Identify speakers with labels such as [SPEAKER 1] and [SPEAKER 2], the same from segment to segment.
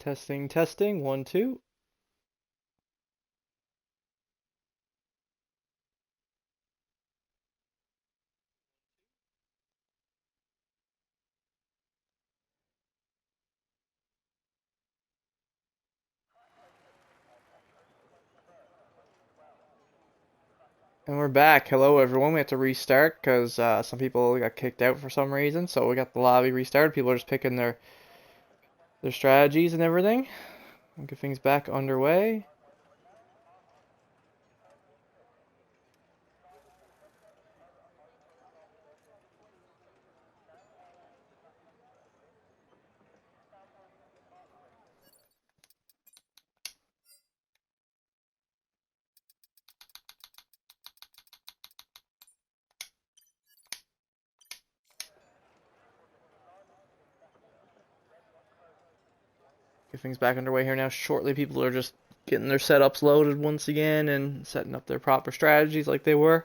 [SPEAKER 1] Testing, testing. 1, 2. And we're back. Hello, everyone. We have to restart because some people got kicked out for some reason. So we got the lobby restarted. People are just picking their strategies and everything. We'll get things back underway. Get things back underway here now. Shortly, people are just getting their setups loaded once again and setting up their proper strategies like they were.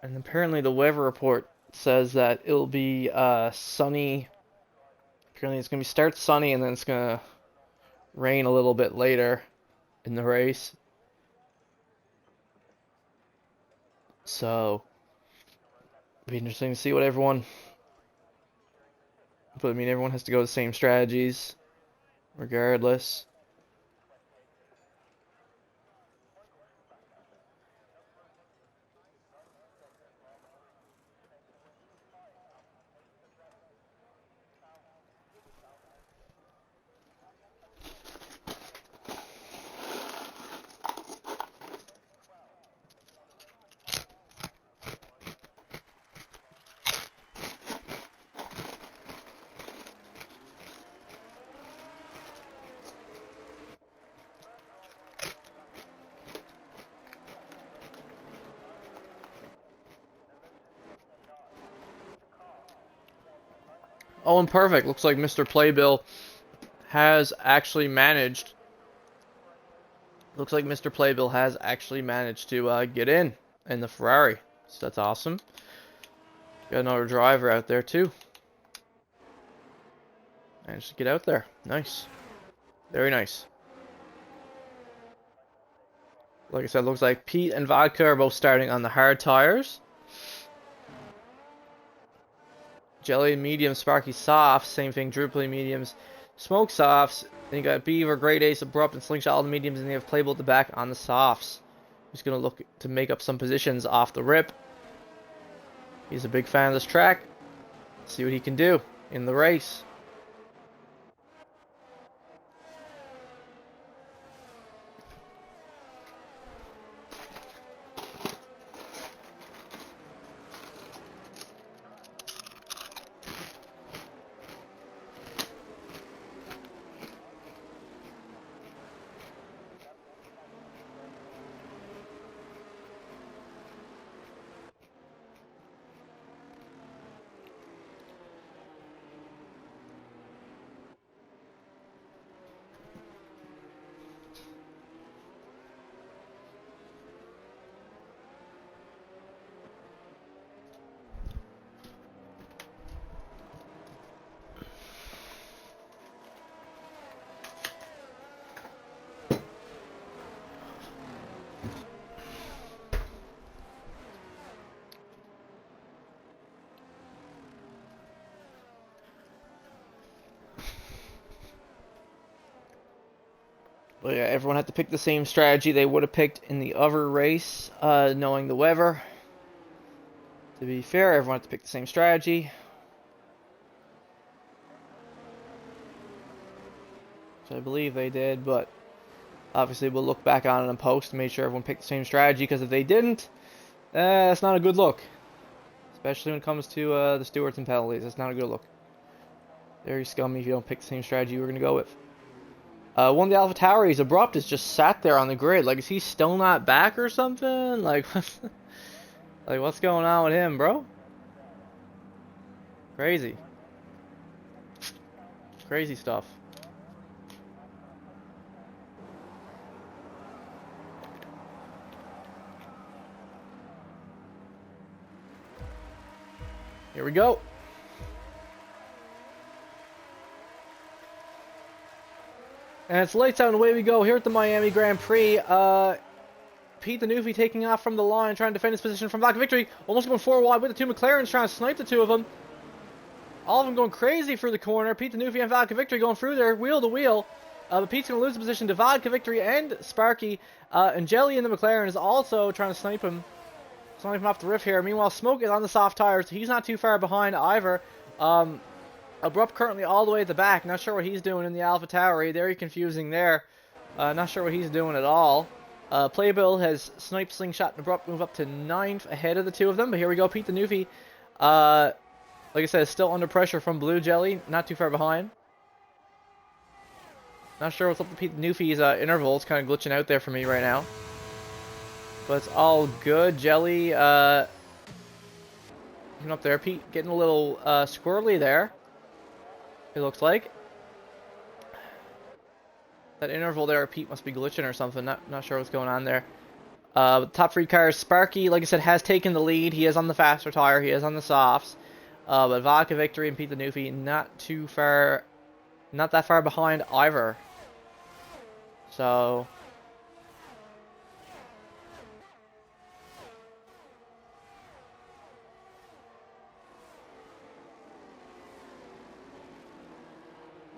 [SPEAKER 1] And apparently the weather report says that it'll be sunny. Apparently it's going to start sunny and then it's going to rain a little bit later in the race. So, it'll be interesting to see what everyone... But I mean, everyone has to go the same strategies, regardless. Oh, and perfect. Looks like Mr. Playbill has actually managed. Looks like Mr. Playbill has actually managed to get in the Ferrari. So that's awesome. Got another driver out there too. Managed to get out there. Nice. Very nice. Like I said, looks like Pete and Vodka are both starting on the hard tires. Jelly medium, Sparky soft. Same thing, Drupally mediums, Smoke softs. Then you got Beaver, Great Ace, Abrupt, and Slingshot all the mediums, and you have Playbill at the back on the softs. He's gonna look to make up some positions off the rip. He's a big fan of this track. See what he can do in the race. But yeah, everyone had to pick the same strategy they would have picked in the other race, knowing the weather. To be fair, everyone had to pick the same strategy. Which I believe they did, but obviously we'll look back on it in post to make sure everyone picked the same strategy, because if they didn't, that's not a good look. Especially when it comes to the stewards and penalties. That's not a good look. Very scummy if you don't pick the same strategy we're going to go with. One of the Alpha Tauris, Abrupt, is just sat there on the grid. Like, is he still not back or something? Like, like, what's going on with him, bro? Crazy. Crazy stuff. Here we go. And it's lights out and away we go here at the Miami Grand Prix. Pete the Newfie taking off from the line, trying to defend his position from Vodka Victory. Almost going 4 wide with the 2 McLarens, trying to snipe the 2 of them. All of them going crazy through the corner. Pete the Newfie and Vodka Victory going through there, wheel to wheel. But Pete's going to lose the position to Vodka Victory and Sparky. And Jelly in the McLaren is also trying to snipe him. Snipe him off the riff here. Meanwhile, Smoke is on the soft tires. He's not too far behind either. Abrupt currently all the way at the back. Not sure what he's doing in the Alpha Tauri. Very confusing there. Not sure what he's doing at all. Playbill has sniped Slingshot and Abrupt move up to 9th ahead of the 2 of them. But here we go. Pete the Newfie, like I said, is still under pressure from Blue Jelly. Not too far behind. Not sure what's up with Pete the Newfie's interval. It's kind of glitching out there for me right now. But it's all good. Jelly, even up there. Pete getting a little squirrely there. It looks like. That interval there, Pete must be glitching or something. Not sure what's going on there. Top 3 cars, Sparky, like I said, has taken the lead. He is on the faster tire. He is on the softs. But Vodka Victory and Pete the Newfie not that far behind either. So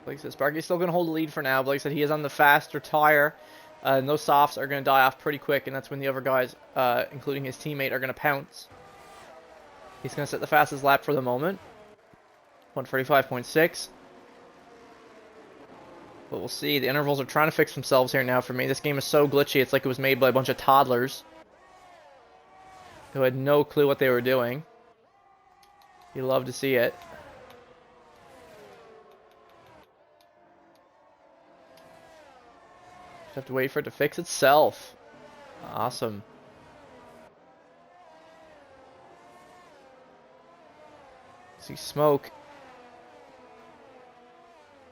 [SPEAKER 1] like I said, Sparky's still going to hold the lead for now, but like I said, he is on the faster tire, and those softs are going to die off pretty quick, and that's when the other guys, including his teammate, are going to pounce. He's going to set the fastest lap for the moment, 1:45.6. But we'll see. The intervals are trying to fix themselves here now for me. This game is so glitchy, it's like it was made by a bunch of toddlers who had no clue what they were doing. You love to see it. Just have to wait for it to fix itself. Awesome. See Smoke.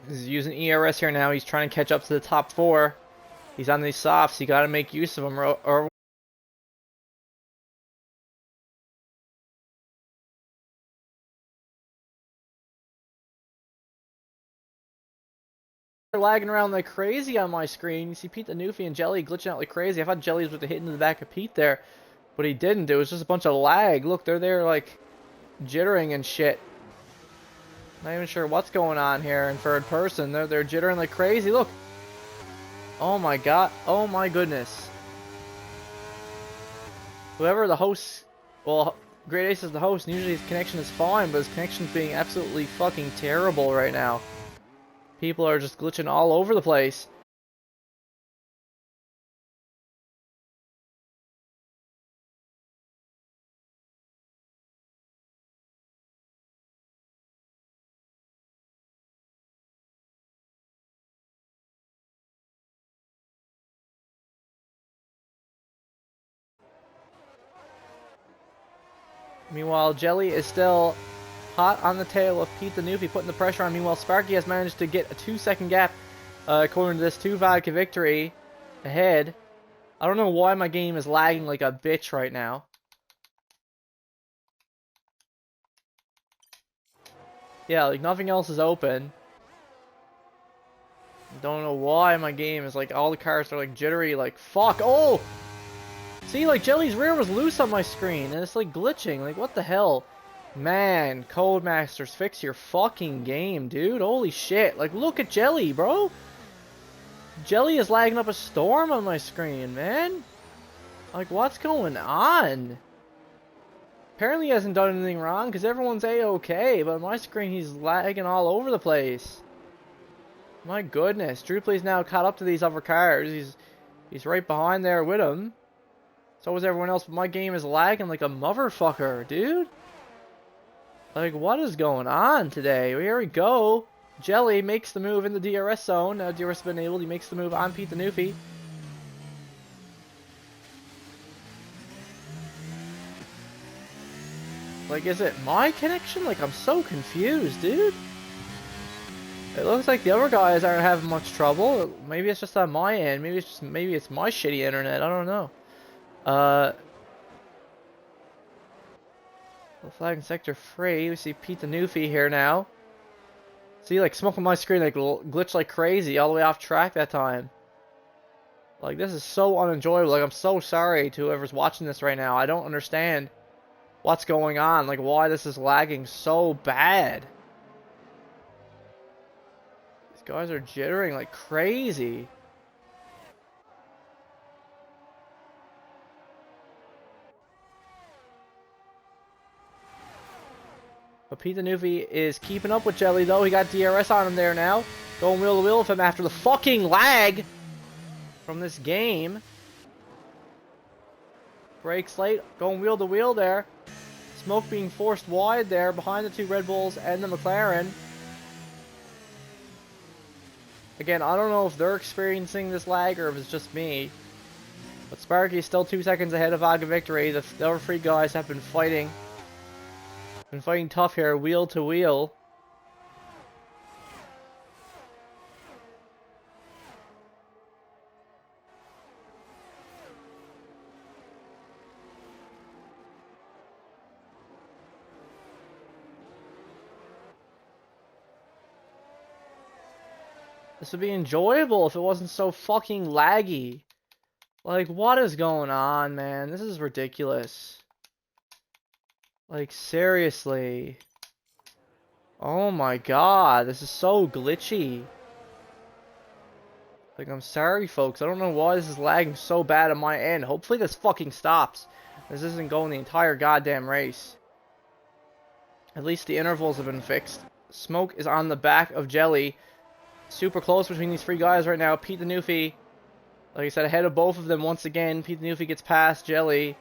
[SPEAKER 1] He's using ERS here now. He's trying to catch up to the top 4. He's on these softs. You got to make use of them, or they're lagging around like crazy on my screen. You see Pete the Newfie and Jelly glitching out like crazy. I thought Jelly was with the hit into the back of Pete there, but he didn't. It was just a bunch of lag. Look, they're there like jittering and shit. Not even sure what's going on here in third person. They're jittering like crazy. Look. Oh my god. Oh my goodness. Whoever the host, well, Great Ace is the host, and usually his connection is fine, but his connection's being absolutely fucking terrible right now. People are just glitching all over the place. Meanwhile, Jelly is still hot on the tail of Pete the Newfie, putting the pressure on. Meanwhile, Sparky has managed to get a 2-second gap, according to this, to Vodka Victory ahead. I don't know why my game is lagging like a bitch right now. Yeah, like nothing else is open. Don't know why my game is like, all the cars are like jittery, like fuck. Oh! See, like Jelly's rear was loose on my screen, and it's like glitching. Like, what the hell? Man, Codemasters, fix your fucking game, dude. Holy shit. Like, look at Jelly, bro. Jelly is lagging up a storm on my screen, man. Like, what's going on? Apparently he hasn't done anything wrong because everyone's A-okay, but on my screen he's lagging all over the place. My goodness, Drupal's now caught up to these other cars. He's right behind there with him. So is everyone else, but my game is lagging like a motherfucker, dude. Like, what is going on today? Well, here we go. Jelly makes the move in the DRS zone. Now DRS has been enabled. He makes the move on Pete the Newfie. Like, is it my connection? Like, I'm so confused, dude. It looks like the other guys aren't having much trouble. Maybe it's just on my end. Maybe it's my shitty internet. I don't know. Flag in sector 3. We see Pete the Newfie here now. See, like, smoking my screen, like, glitched like crazy all the way off track that time. Like, this is so unenjoyable. Like, I'm so sorry to whoever's watching this right now. I don't understand what's going on. Like, why this is lagging so bad. These guys are jittering like crazy. But Pete the Newfie is keeping up with Jelly, though. He got DRS on him there now. Going wheel to wheel with him after the fucking lag from this game. Brakes late. Going wheel to wheel there. Smoke being forced wide there behind the two Red Bulls and the McLaren. Again, I don't know if they're experiencing this lag or if it's just me. But Sparky is still 2 seconds ahead of Vodka Victory. The other three guys have been fighting. Been fighting tough here, wheel to wheel. This would be enjoyable if it wasn't so fucking laggy. Like, what is going on, man? This is ridiculous. Like, seriously. Oh my god, this is so glitchy. Like, I'm sorry, folks. I don't know why this is lagging so bad on my end. Hopefully this fucking stops. This isn't going the entire goddamn race. At least the intervals have been fixed. Smoke is on the back of Jelly. Super close between these three guys right now. Pete the Newfie, like I said, ahead of both of them once again. Pete the Newfie gets past Jelly.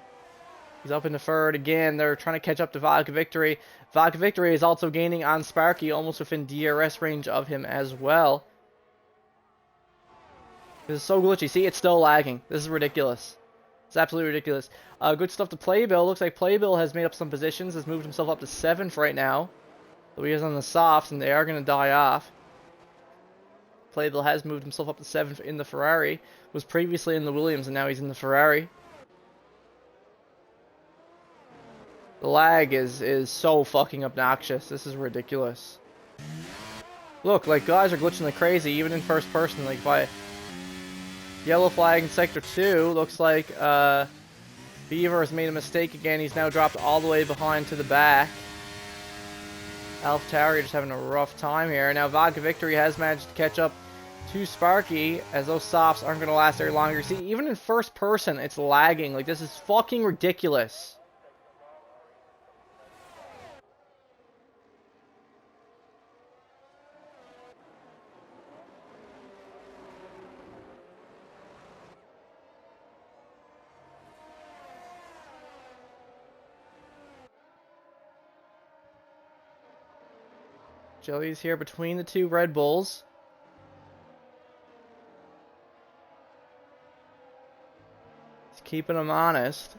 [SPEAKER 1] He's up in the third again. They're trying to catch up to Vodka Victory. Vodka Victory is also gaining on Sparky, almost within DRS range of him as well. This is so glitchy. See, it's still lagging. This is ridiculous. It's absolutely ridiculous. Good stuff to Playbill. Looks like Playbill has made up some positions. Has moved himself up to 7th right now. So he is on the softs, and they are going to die off. Playbill has moved himself up to 7th in the Ferrari. Was previously in the Williams, and now he's in the Ferrari. The lag is so fucking obnoxious. This is ridiculous. Look, like, guys are glitching like crazy, even in first person. Like, by yellow flag in sector 2, looks like Beaver has made a mistake again. He's now dropped all the way behind to the back. AlphaTauri just having a rough time here. Now Vodka Victory has managed to catch up to Sparky, as those softs aren't going to last very long. You see, even in first person, it's lagging. Like, this is fucking ridiculous. Jelly's here between the two Red Bulls. He's keeping them honest.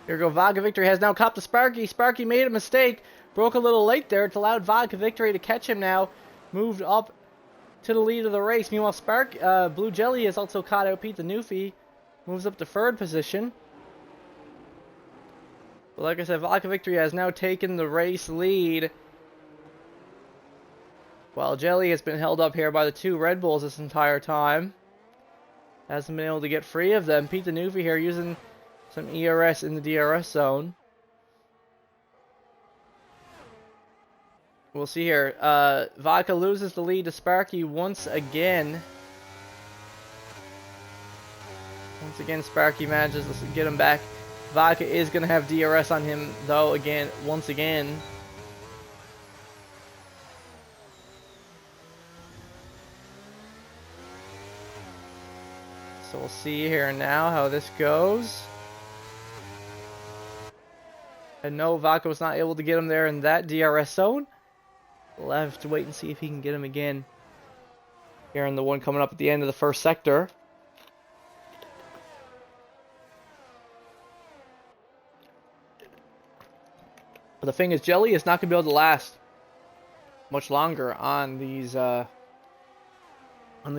[SPEAKER 1] Here we go. Vodka Victory has now copped to Sparky. Sparky made a mistake. Broke a little late there. It's allowed Vodka Victory to catch him now. Moved up to the lead of the race. Meanwhile, Blue Jelly has also caught out Pete the Newfie. Moves up to 3rd position. But like I said, Vodka Victory has now taken the race lead. While Jelly has been held up here by the two Red Bulls this entire time. Hasn't been able to get free of them. Pete the Newfie here using some ERS in the DRS zone. We'll see here. Vodka loses the lead to Sparky once again. Once again, Sparky manages to get him back. Vodka is going to have DRS on him, though, once again. So we'll see here now how this goes. And no, Vodka was not able to get him there in that DRS zone. We'll have to wait and see if he can get him again here in the one coming up at the end of the first sector. But the thing is, Jelly is not going to be able to last much longer on these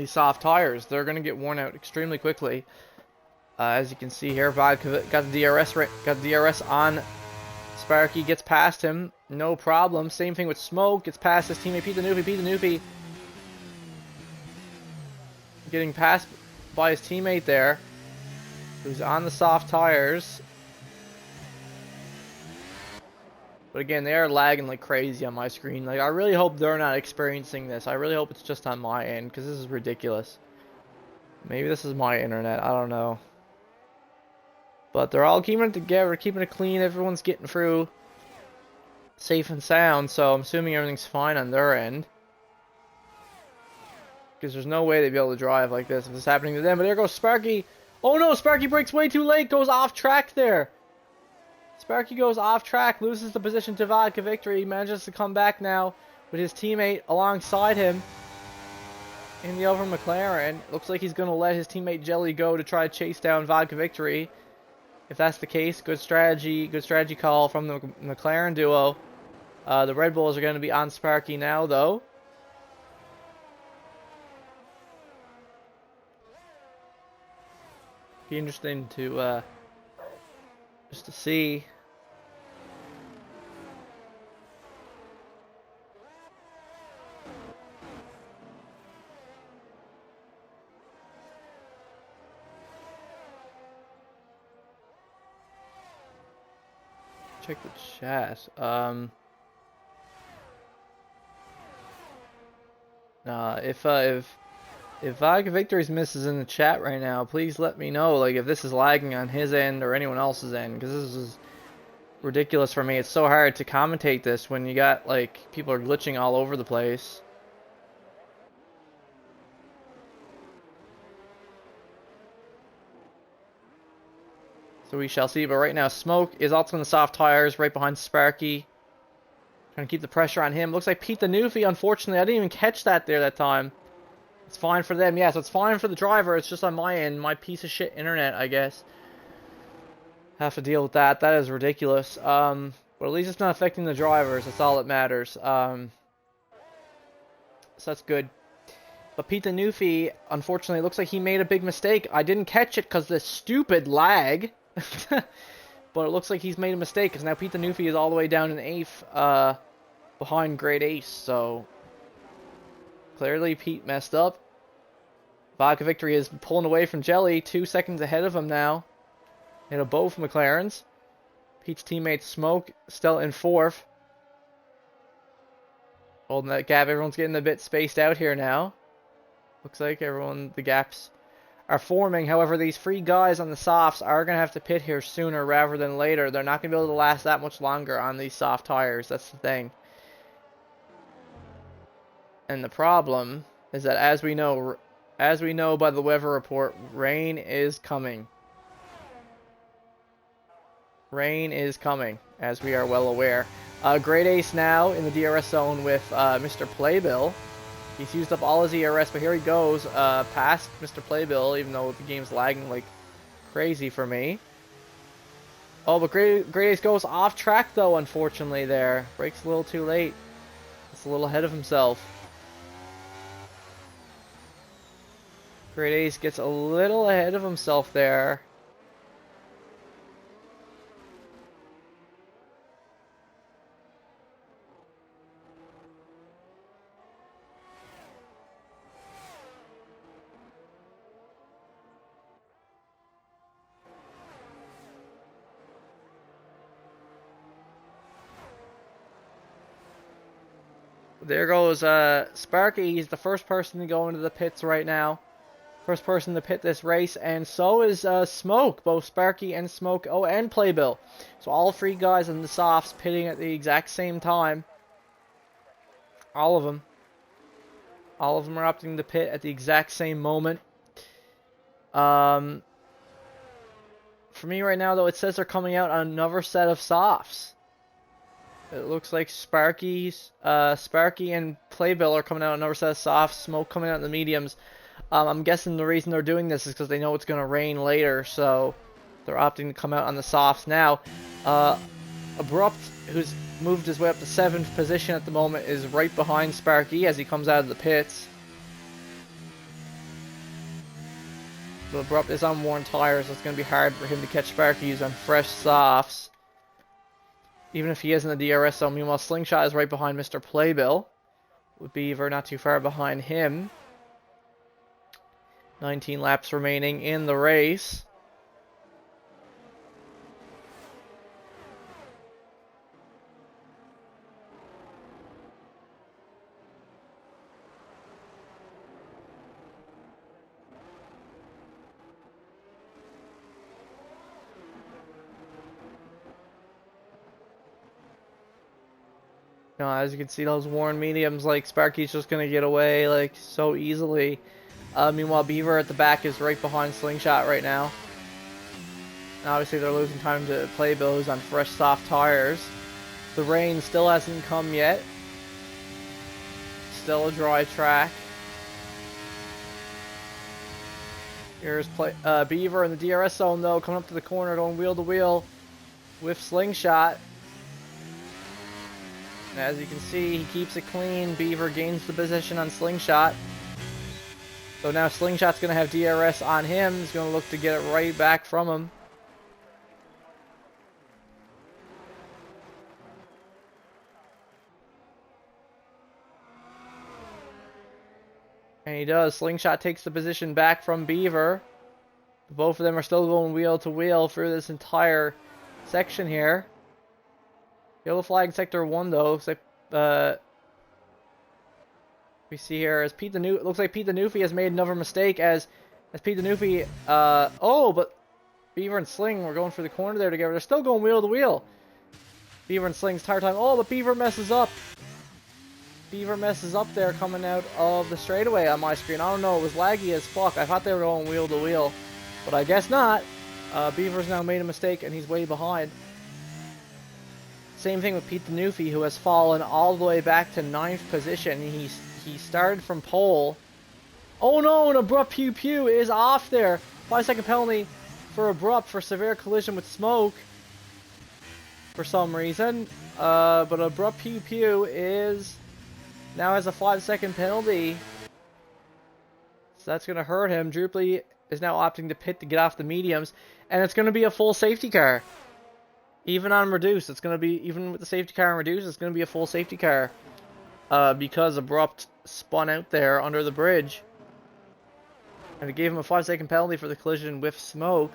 [SPEAKER 1] soft tires. They're going to get worn out extremely quickly. As you can see here, Vodka got the DRS on Sparky, gets past him, no problem. Same thing with Smoke, gets past his teammate Pete the Newfie getting passed by his teammate there, who's on the soft tires. But again, they are lagging like crazy on my screen. Like, I really hope they're not experiencing this. I really hope it's just on my end, because this is ridiculous. Maybe this is my internet, I don't know. But they're all keeping it together, keeping it clean. Everyone's getting through safe and sound, so I'm assuming everything's fine on their end. Because there's no way they'd be able to drive like this if this is happening to them. But there goes Sparky. Oh no, Sparky brakes way too late, goes off track there. Sparky goes off track, loses the position to Vodka Victory. He manages to come back now with his teammate alongside him in the other McLaren. Looks like he's going to let his teammate Jelly go to try to chase down Vodka Victory. If that's the case, good strategy call from the McLaren duo. The Red Bulls are going to be on Sparky now, though. Be interesting to just to see. Check the chat. If Vodka Victory's misses in the chat right now, please let me know. Like, if this is lagging on his end or anyone else's end, because this is ridiculous for me. It's so hard to commentate this when you got like people are glitching all over the place. So we shall see. But right now, Smoke is also in the soft tires, right behind Sparky. Trying to keep the pressure on him. Looks like Pete the Newfie, unfortunately, I didn't even catch that there that time. It's fine for them. Yeah, so it's fine for the driver. It's just on my end. My piece of shit internet, I guess. Have to deal with that. That is ridiculous. But at least it's not affecting the drivers. That's all that matters. So that's good. But Pete the Newfie, unfortunately, looks like he made a big mistake. I didn't catch it because of this stupid lag. But it looks like he's made a mistake because now Pete the Newfie is all the way down in 8th behind Great Ace. So clearly Pete messed up. Vodka Victory is pulling away from Jelly, 2 seconds ahead of him now. In both McLarens. Pete's teammate Smoke still in 4th. Holding that gap. Everyone's getting a bit spaced out here now. Looks like the gaps are forming. However, these 3 guys on the softs are going to have to pit here sooner rather than later. They're not going to be able to last that much longer on these soft tires. That's the thing. And the problem is that as we know by the weather report, rain is coming. Rain is coming, as we are well aware. Great Ace now in the DRS zone with Mr. Playbill. He's used up all his ERS, but here he goes past Mr. Playbill, even though the game's lagging like crazy for me. Oh, but Great Ace goes off track, though, unfortunately, there. Brakes a little too late. It's a little ahead of himself. Great Ace gets a little ahead of himself there. There goes Sparky. He's the first person to go into the pits right now. First person to pit this race, and so is Smoke. Both Sparky and Smoke, oh, and Playbill. So all three guys in the softs pitting at the exact same time. All of them. All of them are opting to pit at the exact same moment. For me right now, though, it says they're coming out on another set of softs. It looks like Sparky and Playbill are coming out on another set of softs. Smoke coming out in the mediums. I'm guessing the reason they're doing this is because they know it's going to rain later, so they're opting to come out on the softs now. Abrupt, who's moved his way up to 7th position at the moment, is right behind Sparky as he comes out of the pits. So Abrupt is on worn tires, so it's going to be hard for him to catch Sparky, who's on fresh softs. Even if he is in the DRS zone. Meanwhile, Slingshot is right behind Mr. Playbill, with Beaver not too far behind him. 19 laps remaining in the race. Now, as you can see, those worn mediums, like, Sparky's just going to get away, like, so easily. Meanwhile, Beaver at the back is right behind Slingshot right now. And obviously, they're losing time to Playbill, who's on fresh, soft tires. The rain still hasn't come yet. Still a dry track. Here's Beaver in the DRS zone, though, coming up to the corner, going wheel to wheel with Slingshot. And as you can see, he keeps it clean. Beaver gains the position on Slingshot. So now Slingshot's going to have DRS on him. He's going to look to get it right back from him. And he does. Slingshot takes the position back from Beaver. Both of them are still going wheel to wheel through this entire section here. Yellow flag in sector 1, though. So, we see here as Pete the New. It looks like Pete the Newfie has made another mistake as Pete the Newfie. Oh, but Beaver and Sling were going for the corner there together. They're still going wheel to wheel. Beaver and Sling's entire time. Oh, but Beaver messes up. Beaver messes up there coming out of the straightaway on my screen. I don't know. It was laggy as fuck. I thought they were going wheel to wheel, but I guess not. Beaver's now made a mistake and he's way behind. Same thing with Pete the Newfie, who has fallen all the way back to 9th position. He started from pole. Oh no, an Abrupt Pew Pew is off there. 5-second penalty for Abrupt for severe collision with Smoke for some reason. But Abrupt Pew Pew is now has a 5-second penalty. So that's going to hurt him. Druply is now opting to pit to get off the mediums. And it's going to be a full safety car. Even on reduced, it's going to be, even with the safety car on reduced, it's going to be a full safety car. Because Abrupt spun out there under the bridge. And it gave him a 5-second penalty for the collision with Smoke.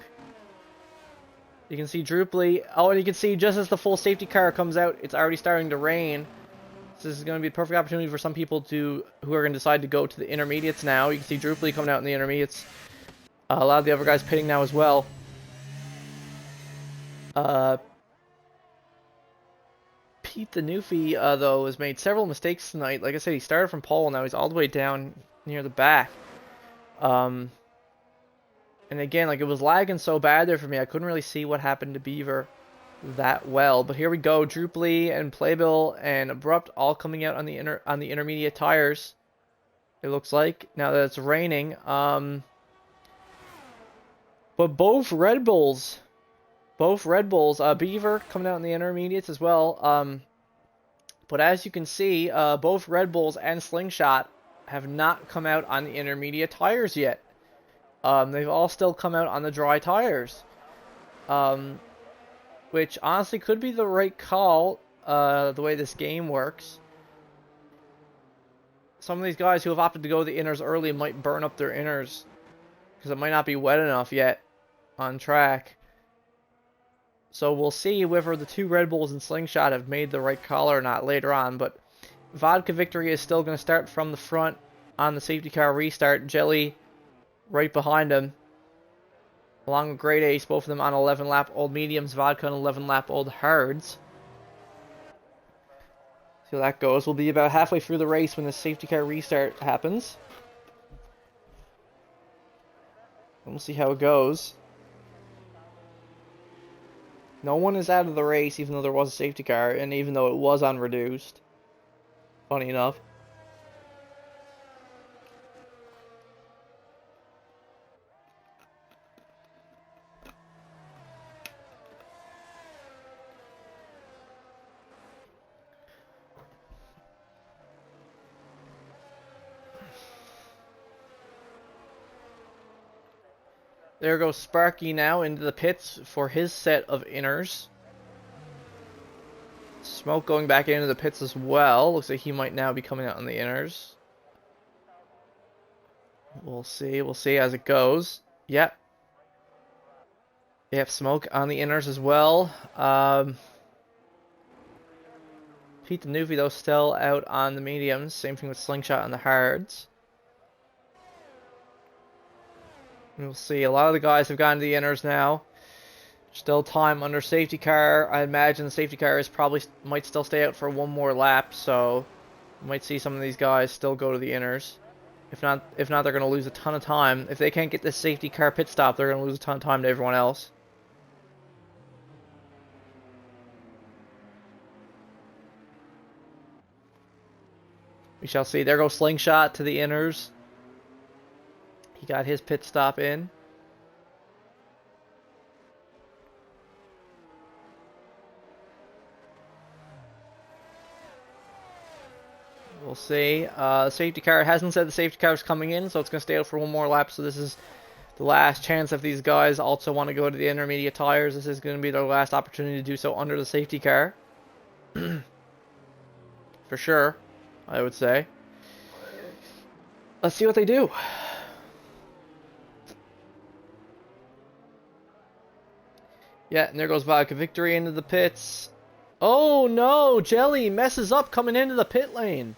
[SPEAKER 1] You can see Druply. Oh, and you can see just as the full safety car comes out, it's already starting to rain. So this is going to be a perfect opportunity for some people who are going to decide to go to the intermediates now. You can see Druply coming out in the intermediates. A lot of the other guys pitting now as well. Pete the Newfie, though, has made several mistakes tonight. Like I said, he started from pole, now he's all the way down near the back. And again, like, it was lagging so bad there for me, I couldn't really see what happened to Beaver that well. But here we go, Druply and Playbill and Abrupt all coming out on the intermediate tires. It looks like, now that it's raining. But both Red Bulls, Beaver coming out in the intermediates as well. But as you can see, both Red Bulls and Slingshot have not come out on the intermediate tires yet. They've all still come out on the dry tires. Which honestly could be the right call, the way this game works. Some of these guys who have opted to go the inners early might burn up their inners, because it might not be wet enough yet on track. So we'll see whether the two Red Bulls and Slingshot have made the right call or not later on. But Vodka Victory is still going to start from the front on the safety car restart. Jelly right behind him, along with Great Ace, both of them on 11-lap old mediums. Vodka on 11-lap old hards. See how that goes. We'll be about halfway through the race when the safety car restart happens. And we'll see how it goes. No one is out of the race, even though there was a safety car, and even though it was on reduced. Funny enough. There goes Sparky now into the pits for his set of inners. Smoke going back into the pits as well. Looks like he might now be coming out on the inners. We'll see. We'll see as it goes. Yep. Yep, Smoke on the inners as well. Pete the Newfie, though, still out on the mediums. Same thing with Slingshot on the hards. We'll see. A lot of the guys have gotten to the inners now. Still time under safety car. I imagine the safety car is probably might still stay out for one more lap, so you might see some of these guys still go to the inners. If not, they're going to lose a ton of time. If they can't get this safety car pit stop, they're going to lose a ton of time to everyone else. We shall see. There goes Slingshot to the inners. He got his pit stop in. We'll see. The safety car hasn't said the safety car is coming in, so it's going to stay out for one more lap. So this is the last chance if these guys also want to go to the intermediate tires. This is going to be their last opportunity to do so under the safety car. For sure, I would say. Let's see what they do. Yeah, and there goes Vodka Victory into the pits. Oh no! Jelly messes up coming into the pit lane.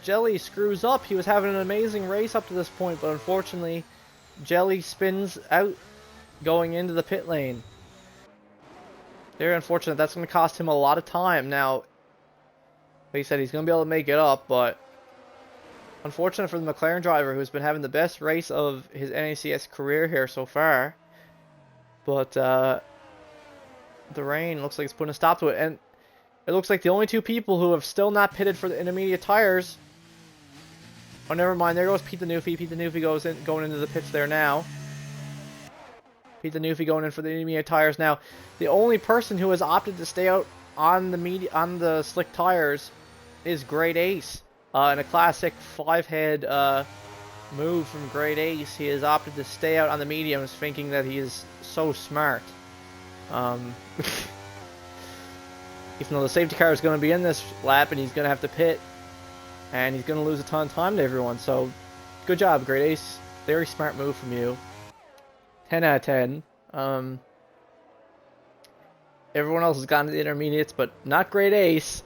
[SPEAKER 1] Jelly screws up. He was having an amazing race up to this point, but unfortunately, Jelly spins out going into the pit lane. Very unfortunate. That's going to cost him a lot of time. Now, like he said, he's going to be able to make it up, but unfortunate for the McLaren driver, who's been having the best race of his NACS career here so far. But the rain looks like it's putting a stop to it. And it looks like the only two people who have still not pitted for the intermediate tires. Oh, never mind. There goes Pete the Newfie. Pete the Newfie going into the pits there now. Pete the Newfie going in for the intermediate tires now. The only person who has opted to stay out on the slick tires is Great Ace. In a classic 5-head move from Great Ace, he has opted to stay out on the mediums, thinking that he is so smart. Even though the safety car is going to be in this lap and he's going to have to pit, and he's going to lose a ton of time to everyone. So, good job, Great Ace. Very smart move from you. 10 out of 10. Everyone else has gotten to the intermediates, but not Great Ace.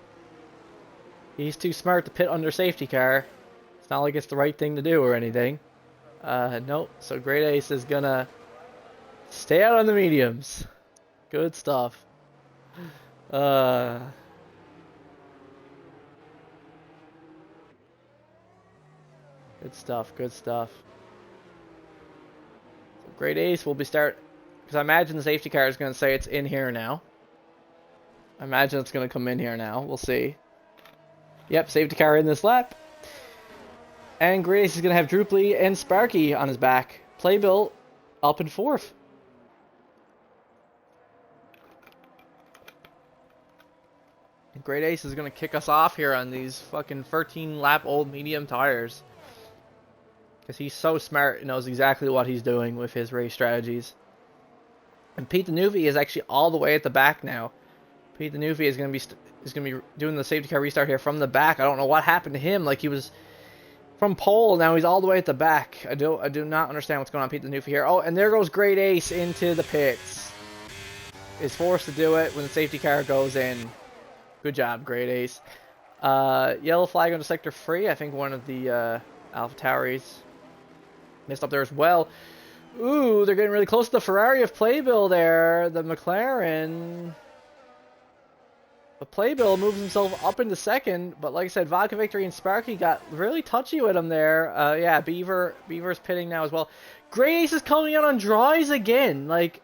[SPEAKER 1] He's too smart to pit under safety car. It's not like it's the right thing to do or anything. Nope. So Great Ace is going to stay out on the mediums. Good stuff. Good stuff, good stuff. So Great Ace will be because I imagine the safety car is going to say it's in here now. I imagine it's going to come in here now. We'll see. Yep, safety car in this lap. And Great Ace is going to have Drooply and Sparky on his back. Playbill up in 4th. Great Ace is going to kick us off here on these fucking 13-lap old medium tires. Because he's so smart and knows exactly what he's doing with his race strategies. And Pete the Newfie is actually all the way at the back now. Pete the Newfie is going to be doing the safety car restart here from the back. I don't know what happened to him. Like, he was from pole, now he's all the way at the back. I do not understand what's going on, Pete the Newfie here. Oh, and there goes Great Ace into the pits. Is forced to do it when the safety car goes in. Good job, Great Ace. Yellow flag on the sector 3. I think one of the AlphaTauris missed up there as well. Ooh, they're getting really close to the Ferrari of Playbill there. The McLaren. The Playbill moves himself up into second, but like I said, Vodka Victory and Sparky got really touchy with him there. Yeah, Beaver's pitting now as well. Grey Ace is coming out on dries again. Like,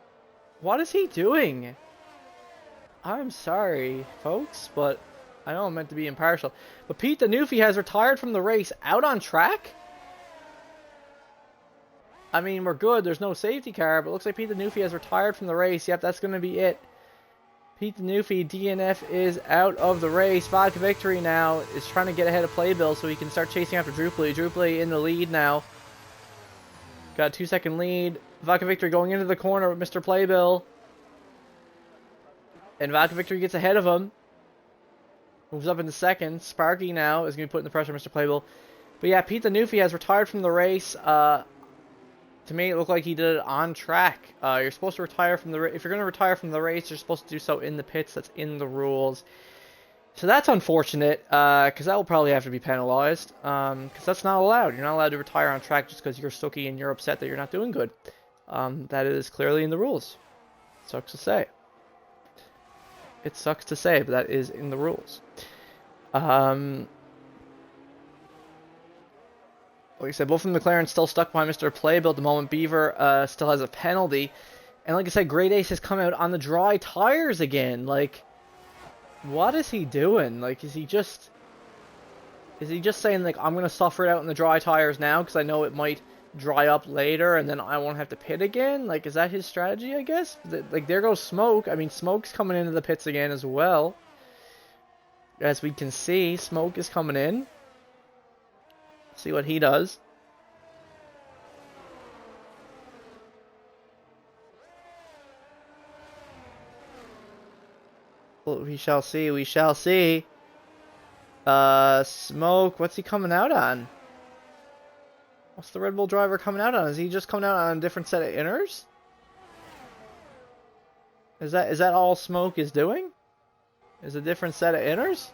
[SPEAKER 1] what is he doing? I'm sorry, folks, but I know I'm meant to be impartial. But Pete the Newfie has retired from the race out on track? I mean, we're good. There's no safety car, but it looks like Pete the Newfie has retired from the race. Yep, that's going to be it. Pete the Newfie, DNF is out of the race. Vodka Victory now is trying to get ahead of Playbill so he can start chasing after Druply. Druply in the lead now. Got a 2-second lead. Vodka Victory going into the corner with Mr. Playbill. And Vodka Victory gets ahead of him. Moves up into second. Sparky now is going to be putting the pressure on Mr. Playbill. But yeah, Pete the Newfie has retired from the race. To me, it looked like he did it on track. You're supposed to retire from the if you're going to retire from the race, you're supposed to do so in the pits. That's in the rules. So that's unfortunate, because that will probably have to be penalized, because that's not allowed. You're not allowed to retire on track just because you're stooky and you're upset that you're not doing good. That is clearly in the rules. Sucks to say. It sucks to say, but that is in the rules. Like I said, both of the McLaren still stuck behind Mr. Playbill at the moment. Beaver still has a penalty. And like I said, Great Ace has come out on the dry tires again. Like, what is he doing? Like, is he just saying, like, I'm going to suffer it out in the dry tires now because I know it might dry up later and then I won't have to pit again? Like, is that his strategy, I guess? Like, there goes Smoke. I mean, Smoke's coming into the pits again as well. As we can see, Smoke is coming in. See what he does. Well, we shall see. We shall see. Smoke. What's he coming out on? What's the Red Bull driver coming out on? Is he just coming out on a different set of inners? Is that all Smoke is doing? Is a different set of inners?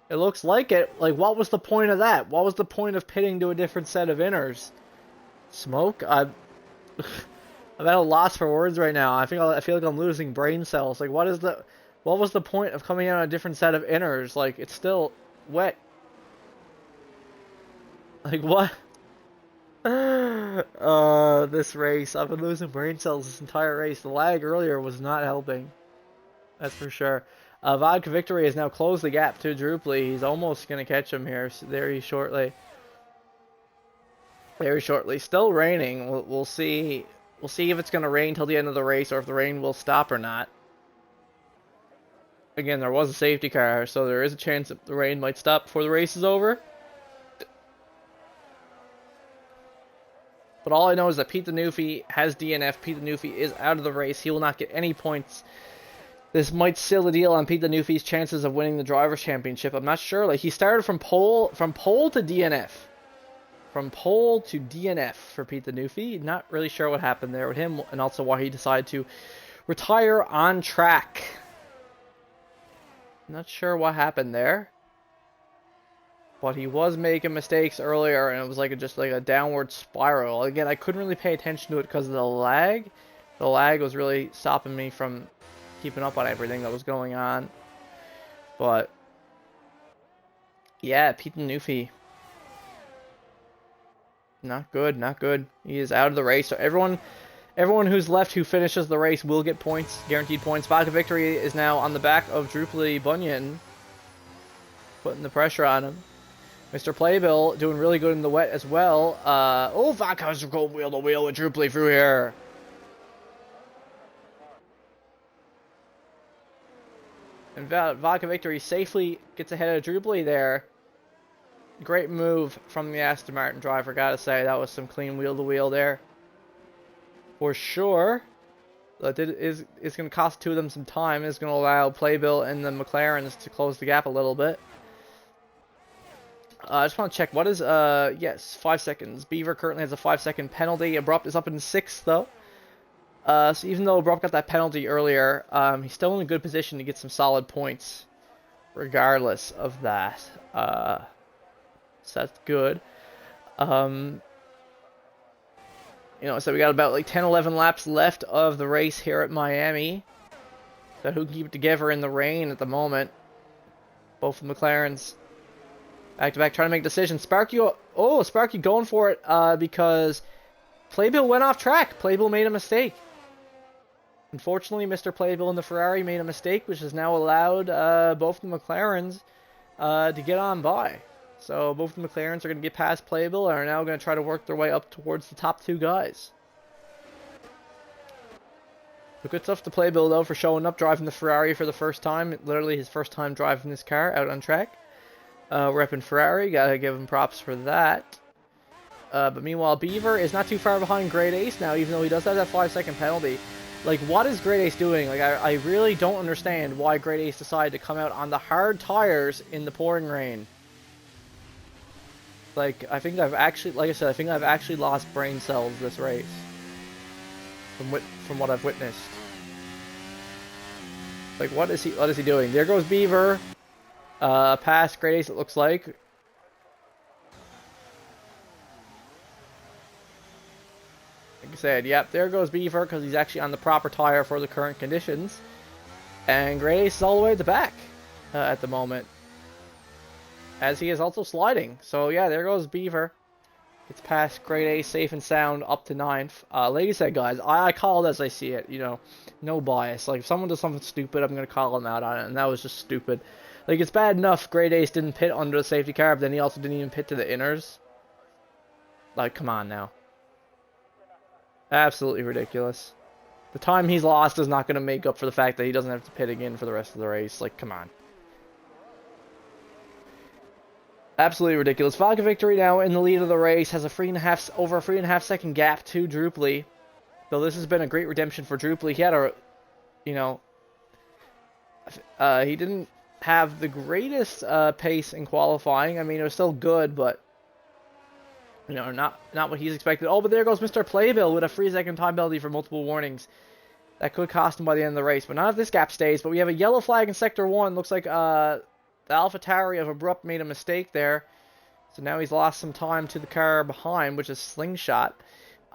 [SPEAKER 1] It looks like it. Like, what was the point of that? What was the point of pitting to a different set of inners? Smoke? I'm at a loss for words right now. I feel like I'm losing brain cells. Like, what was the point of coming out on a different set of inners? Like, it's still wet. Like, what? This race. I've been losing brain cells this entire race. The lag earlier was not helping. That's for sure. Vodka Victory has now closed the gap to Druply. He's almost going to catch him here very shortly. Very shortly. Still raining. We'll see. We'll see if it's going to rain till the end of the race or if the rain will stop or not. Again, there was a safety car, so there is a chance that the rain might stop before the race is over. But all I know is that Pete the Newfie has DNF. Pete the Newfie is out of the race. He will not get any points. This might seal the deal on Pete the Newfie's chances of winning the Drivers' Championship. I'm not sure. Like, he started from pole to DNF. From pole to DNF for Pete the Newfie. Not really sure what happened there with him, and also why he decided to retire on track. Not sure what happened there. But he was making mistakes earlier, and it was like just like a downward spiral. Again, I couldn't really pay attention to it because of the lag. The lag was really stopping me from keeping up on everything that was going on. But yeah, Pete the Newfie, not good, not good. He is out of the race. So everyone who's left who finishes the race will get points, guaranteed points. Vodka Victory is now on the back of Druply Bunyan, putting the pressure on him. Mr. Playbill doing really good in the wet as well. Oh, Vodka's going wheel to wheel with Druply through here. And Vodka Victory safely gets ahead of Druply there. Great move from the Aston Martin driver, gotta say. That was some clean wheel-to-wheel there. For sure. That is going to cost two of them some time. It's going to allow Playbill and the McLarens to close the gap a little bit. I just want to check. What is, yes, 5 seconds. Beaver currently has a 5-second penalty. Abrupt is up in 6th, though. So even though Abrupt got that penalty earlier, he's still in a good position to get some solid points. regardless of that. So that's good. So we got about like 10, 11 laps left of the race here at Miami. So who can keep it together in the rain at the moment? Both the McLarens back to back trying to make decisions. Sparky going for it because Playbill went off track. Playbill made a mistake. Unfortunately, Mr. Playbill in the Ferrari made a mistake, which has now allowed both the McLarens to get on by. So both the McLarens are going to get past Playbill and are now going to try to work their way up towards the top two guys. But good stuff to Playbill, though, for showing up, driving the Ferrari for the first time. Literally his first time driving this car out on track. Repping Ferrari, gotta give him props for that. But meanwhile, Beaver is not too far behind Great Ace now, even though he does have that 5-second penalty. Like, what is Great Ace doing? Like, I really don't understand why Great Ace decided to come out on the hard tires in the pouring rain. Like, I think I've actually lost brain cells this race. From what I've witnessed. Like, what is he doing? There goes Beaver. Past Great Ace, it looks like. Like I said, yep, there goes Beaver, because he's actually on the proper tire for the current conditions. And Great Ace is all the way at the back at the moment. As he is also sliding. So yeah, there goes Beaver. Gets past Great Ace safe and sound up to 9th. Like I said, guys, I call it as I see it. No bias. Like, if someone does something stupid, I'm going to call them out on it. And that was just stupid. Like, it's bad enough Great Ace didn't pit under the safety car, but then he also didn't even pit to the inners. Like, come on now. Absolutely ridiculous. The time he's lost is not going to make up for the fact that he doesn't have to pit again for the rest of the race. Like, come on. Absolutely ridiculous. Vodka Victory now in the lead of the race. Has over a 3.5 second gap to Drupally. Though this has been a great redemption for Drupally. He had he didn't have the greatest pace in qualifying. I mean, it was still good, but not what he's expected. Oh, but there goes Mr. Playbill with a 3-second time penalty for multiple warnings. That could cost him by the end of the race, but not if this gap stays. But we have a yellow flag in Sector 1. Looks like the AlphaTauri of Abrupt made a mistake there. So now he's lost some time to the car behind, which is Slingshot.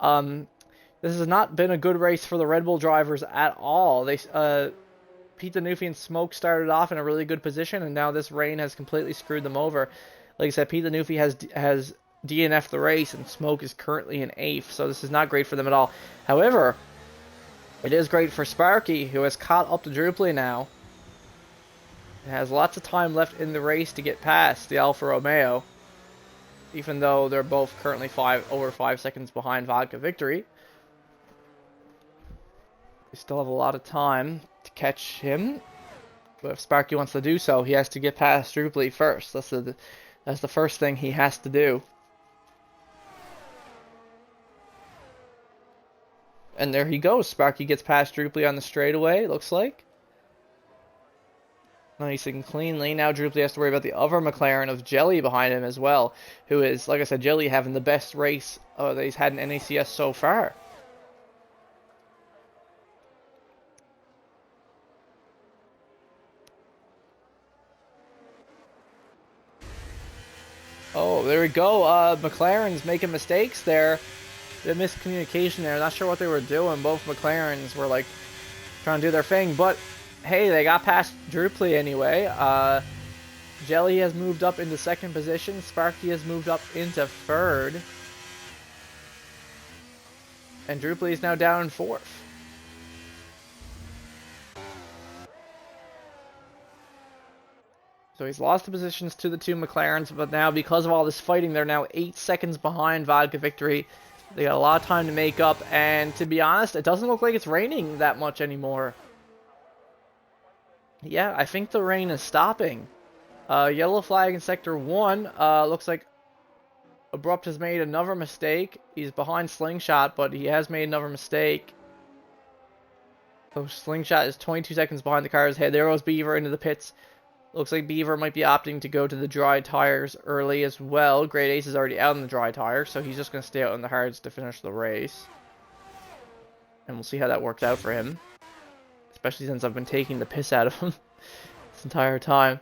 [SPEAKER 1] This has not been a good race for the Red Bull drivers at all. Pete Danufi and Smoke started off in a really good position, and now this rain has completely screwed them over. Like I said, Pete Danufi has DNF'd the race, and Smoke is currently in 8th, so this is not great for them at all. However, it is great for Sparky, who has caught up to Drupally now. It has lots of time left in the race to get past the Alfa Romeo, even though they're both currently over 5 seconds behind Vodka Victory. They still have a lot of time to catch him, but if Sparky wants to do so, he has to get past Drupally first. That's the first thing he has to do. And there he goes. Sparky gets past Drupally on the straightaway, it looks like. Nice and cleanly. Now Drupally has to worry about the other McLaren of Jelly behind him as well, who is, like I said, Jelly having the best race that he's had in NACS so far. Oh, there we go. McLaren's making mistakes there. The miscommunication there. Not sure what they were doing. Both McLarens were like trying to do their thing, but hey, they got past Drupally anyway. Jelly has moved up into 2nd position. Sparky has moved up into 3rd. And Drupally is now down in 4th. So he's lost the positions to the 2 McLarens, but now because of all this fighting, they're now 8 seconds behind Vodka Victory. They got a lot of time to make up, and to be honest, it doesn't look like it's raining that much anymore. Yeah, I think the rain is stopping. Yellow flag in Sector 1. Looks like Abrupt has made another mistake. He's behind Slingshot, but he has made another mistake. So Slingshot is 22 seconds behind the car's head. There goes Beaver into the pits. Looks like Beaver might be opting to go to the dry tires early as well. Great Ace is already out on the dry tires, so he's just going to stay out on the hards to finish the race. And we'll see how that works out for him. Especially since I've been taking the piss out of him this entire time.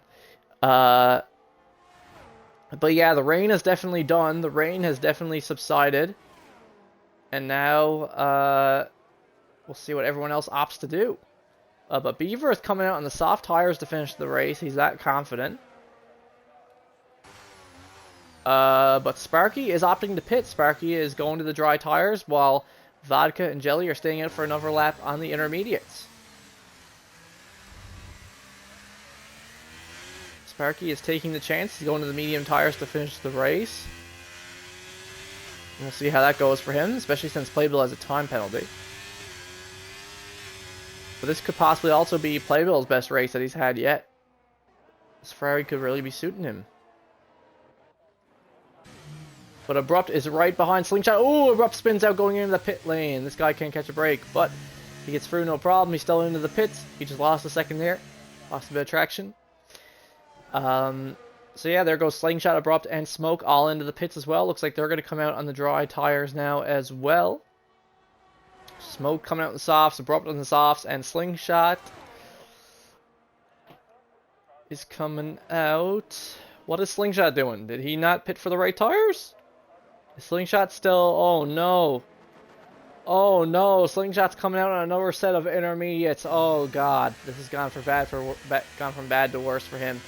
[SPEAKER 1] But yeah, the rain is definitely done. The rain has definitely subsided. And now, we'll see what everyone else opts to do. But Beaver is coming out on the soft tires to finish the race. He's that confident. But Sparky is opting to pit. Sparky is going to the dry tires while Vodka and Jelly are staying out for another lap on the intermediates. Sparky is taking the chance. He's going to the medium tires to finish the race. We'll see how that goes for him, especially since Playbill has a time penalty. But this could possibly also be Playbill's best race that he's had yet. This Ferrari could really be suiting him. But Abrupt is right behind Slingshot. Oh, Abrupt spins out going into the pit lane. This guy can't catch a break, but he gets through no problem. He's still into the pits. He just lost a second there. Lost a bit of traction. So yeah, there goes Slingshot, Abrupt, and Smoke all into the pits as well. Looks like they're going to come out on the dry tires now as well. Smoke coming out in the softs, Abrupt on the softs, and Slingshot is coming out. What is Slingshot doing? Did he not pit for the right tires? Is Slingshot still... Oh no. Oh no, Slingshot's coming out on another set of intermediates. Oh god, this has gone from bad to worse for him.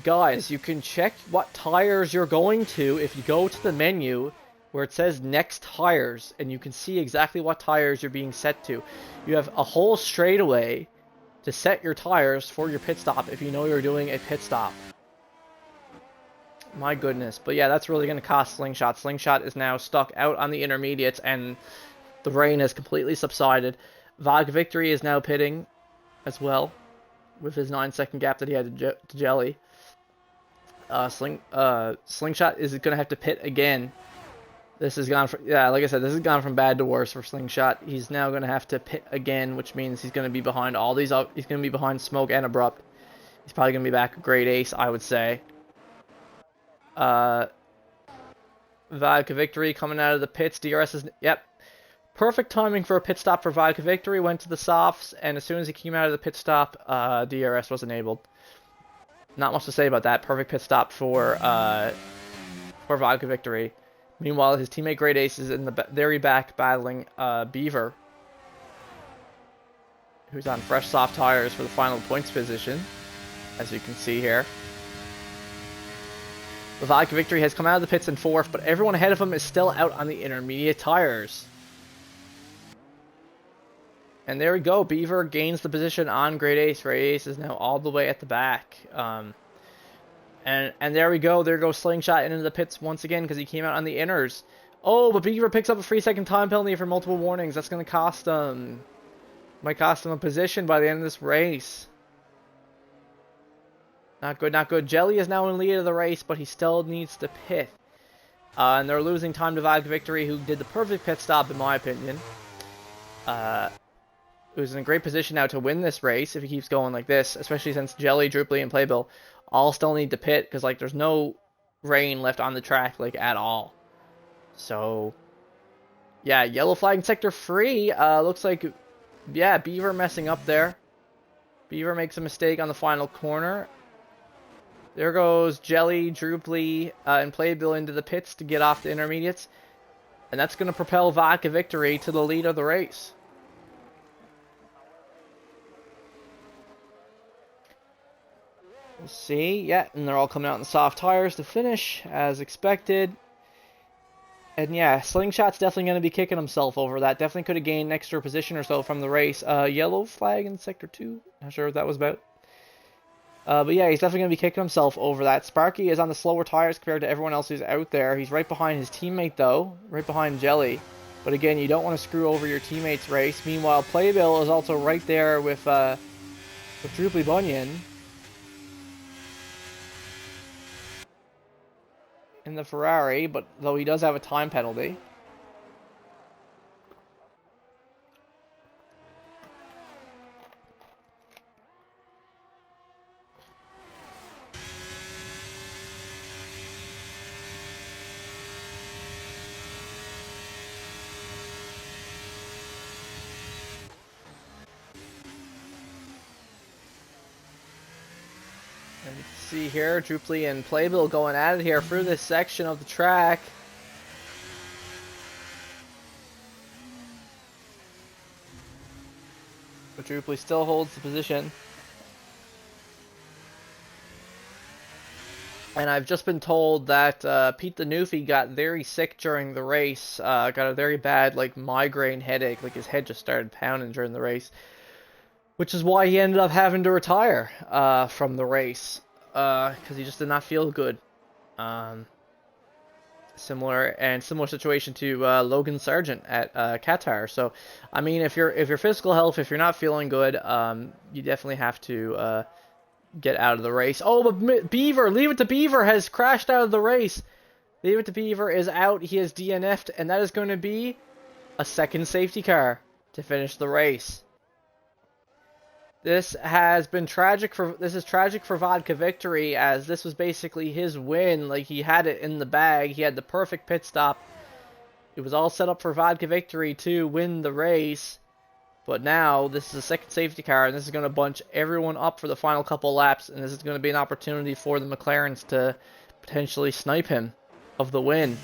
[SPEAKER 1] Guys, you can check what tires you're going to if you go to the menu where it says next tires, and you can see exactly what tires you're being set to. You have a whole straightaway to set your tires for your pit stop if you know you're doing a pit stop. My goodness. But yeah, that's really going to cost Slingshot. Slingshot is now stuck out on the intermediates, and the rain has completely subsided. Vodka Victory is now pitting as well, with his 9-second gap that he had to Jelly. Slingshot is going to have to pit again. This has gone from, yeah, like I said, this has gone from bad to worse for Slingshot. He's now going to have to pit again, which means he's going to be behind all these. He's going to be behind Smoke and Abrupt. He's probably going to be back a grade ace, I would say. Vodka Victory coming out of the pits. DRS is, yep. Perfect timing for a pit stop for Vodka Victory. Went to the softs, and as soon as he came out of the pit stop, DRS was enabled. Not much to say about that. Perfect pit stop for Vodka Victory. Meanwhile, his teammate Great Ace is in the very back battling Beaver, who's on fresh soft tires for the final points position, as you can see here. The Vodka Victory has come out of the pits in 4th, but everyone ahead of him is still out on the intermediate tires. And there we go. Beaver gains the position on Great Ace. Great Ace is now all the way at the back. And there we go. There goes Slingshot into the pits once again because he came out on the inners. Oh, but Beaver picks up a 3-second time penalty for multiple warnings. That's going to cost him. Might cost him a position by the end of this race. Not good, not good. Jelly is now in lead of the race, but he still needs to pit. And they're losing time to Vodka Victory, who did the perfect pit stop, in my opinion. Who's in a great position now to win this race if he keeps going like this, especially since Jelly, Druply, and Playbill all still need to pit, because like there's no rain left on the track like at all. So yeah, yellow flag in sector 3. Looks like, yeah, Beaver messing up there. Beaver makes a mistake on the final corner. There goes Jelly, Druply, and Playbill into the pits to get off the intermediates. And that's going to propel Vodka Victory to the lead of the race. We'll see. Yeah, and they're all coming out in the soft tires to finish, as expected. And yeah, Slingshot's definitely going to be kicking himself over that. Definitely could have gained an extra position or so from the race. Yellow flag in sector 2. Not sure what that was about. But yeah, he's definitely going to be kicking himself over that. Sparky is on the slower tires compared to everyone else who's out there. He's right behind his teammate, though. Right behind Jelly. But again, you don't want to screw over your teammate's race. Meanwhile, Playbill is also right there with Druply Bunyan in the Ferrari, but though he does have a time penalty. See here, Druply and Playbill going at it here through this section of the track. But Druply still holds the position. And I've just been told that Pete the Newfie got very sick during the race. Got a very bad like migraine headache. Like his head just started pounding during the race. Which is why he ended up having to retire from the race. Because he just did not feel good. Similar situation to Logan Sargent at Qatar. So, I mean, if your physical health, if you're not feeling good, you definitely have to get out of the race. Oh, but Beaver, Leave It to Beaver has crashed out of the race. Leave It to Beaver is out. He has DNF'd, and that is going to be a second safety car to finish the race. This has been tragic for Vodka Victory, as this was basically his win. Like, he had it in the bag. He had the perfect pit stop. It was all set up for Vodka Victory to win the race. But now, this is a second safety car, and this is going to bunch everyone up for the final couple laps, and this is going to be an opportunity for the McLarens to potentially snipe him of the win.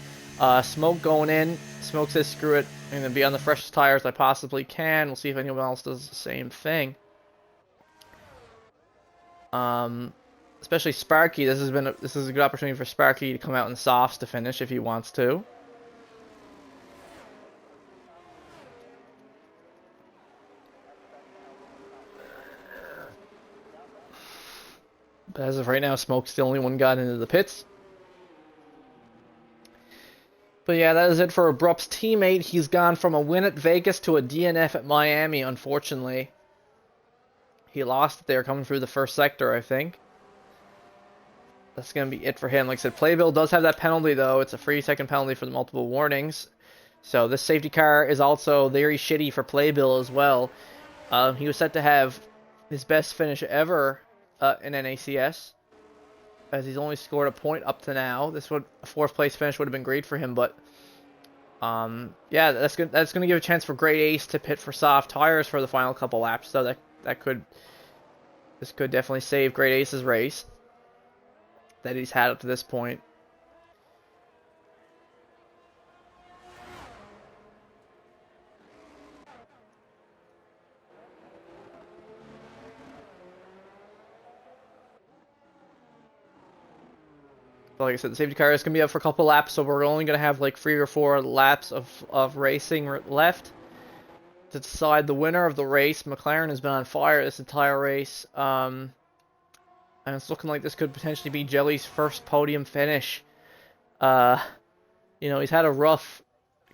[SPEAKER 1] Smoke going in. Smoke says, screw it. I'm going to be on the freshest tires I possibly can. We'll see if anyone else does the same thing. Especially Sparky. This is a good opportunity for Sparky to come out in softs to finish if he wants to. But as of right now, Smoke's the only one got into the pits. But yeah, that is it for Abrupt's teammate. He's gone from a win at Vegas to a DNF at Miami, unfortunately. He lost it there coming through the first sector, I think. That's going to be it for him. Like I said, Playbill does have that penalty, though. It's a 3-second penalty for the multiple warnings. So this safety car is also very shitty for Playbill as well. He was set to have his best finish ever in NACS, as he's only scored a point up to now. A 4th place finish would have been great for him, but yeah, that's going to give a chance for Great Ace to pit for soft tires for the final couple laps. So this could definitely save Great Ace's race that he's had up to this point. But like I said, the safety car is going to be up for a couple laps, so we're only going to have like 3 or 4 laps of racing left to decide the winner of the race. McLaren has been on fire this entire race. And it's looking like this could potentially be Jelly's first podium finish. You know, he's had a rough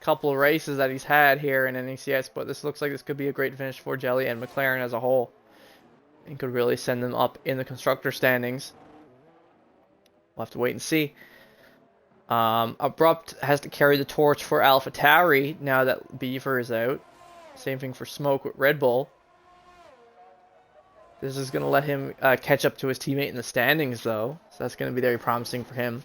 [SPEAKER 1] couple of races that he's had here in NACS, but this looks like this could be a great finish for Jelly and McLaren as a whole. And could really send them up in the constructor standings. We'll have to wait and see. Abrupt has to carry the torch for AlphaTauri now that Beaver is out. Same thing for Smoke with Red Bull. This is going to let him catch up to his teammate in the standings, though. So that's going to be very promising for him.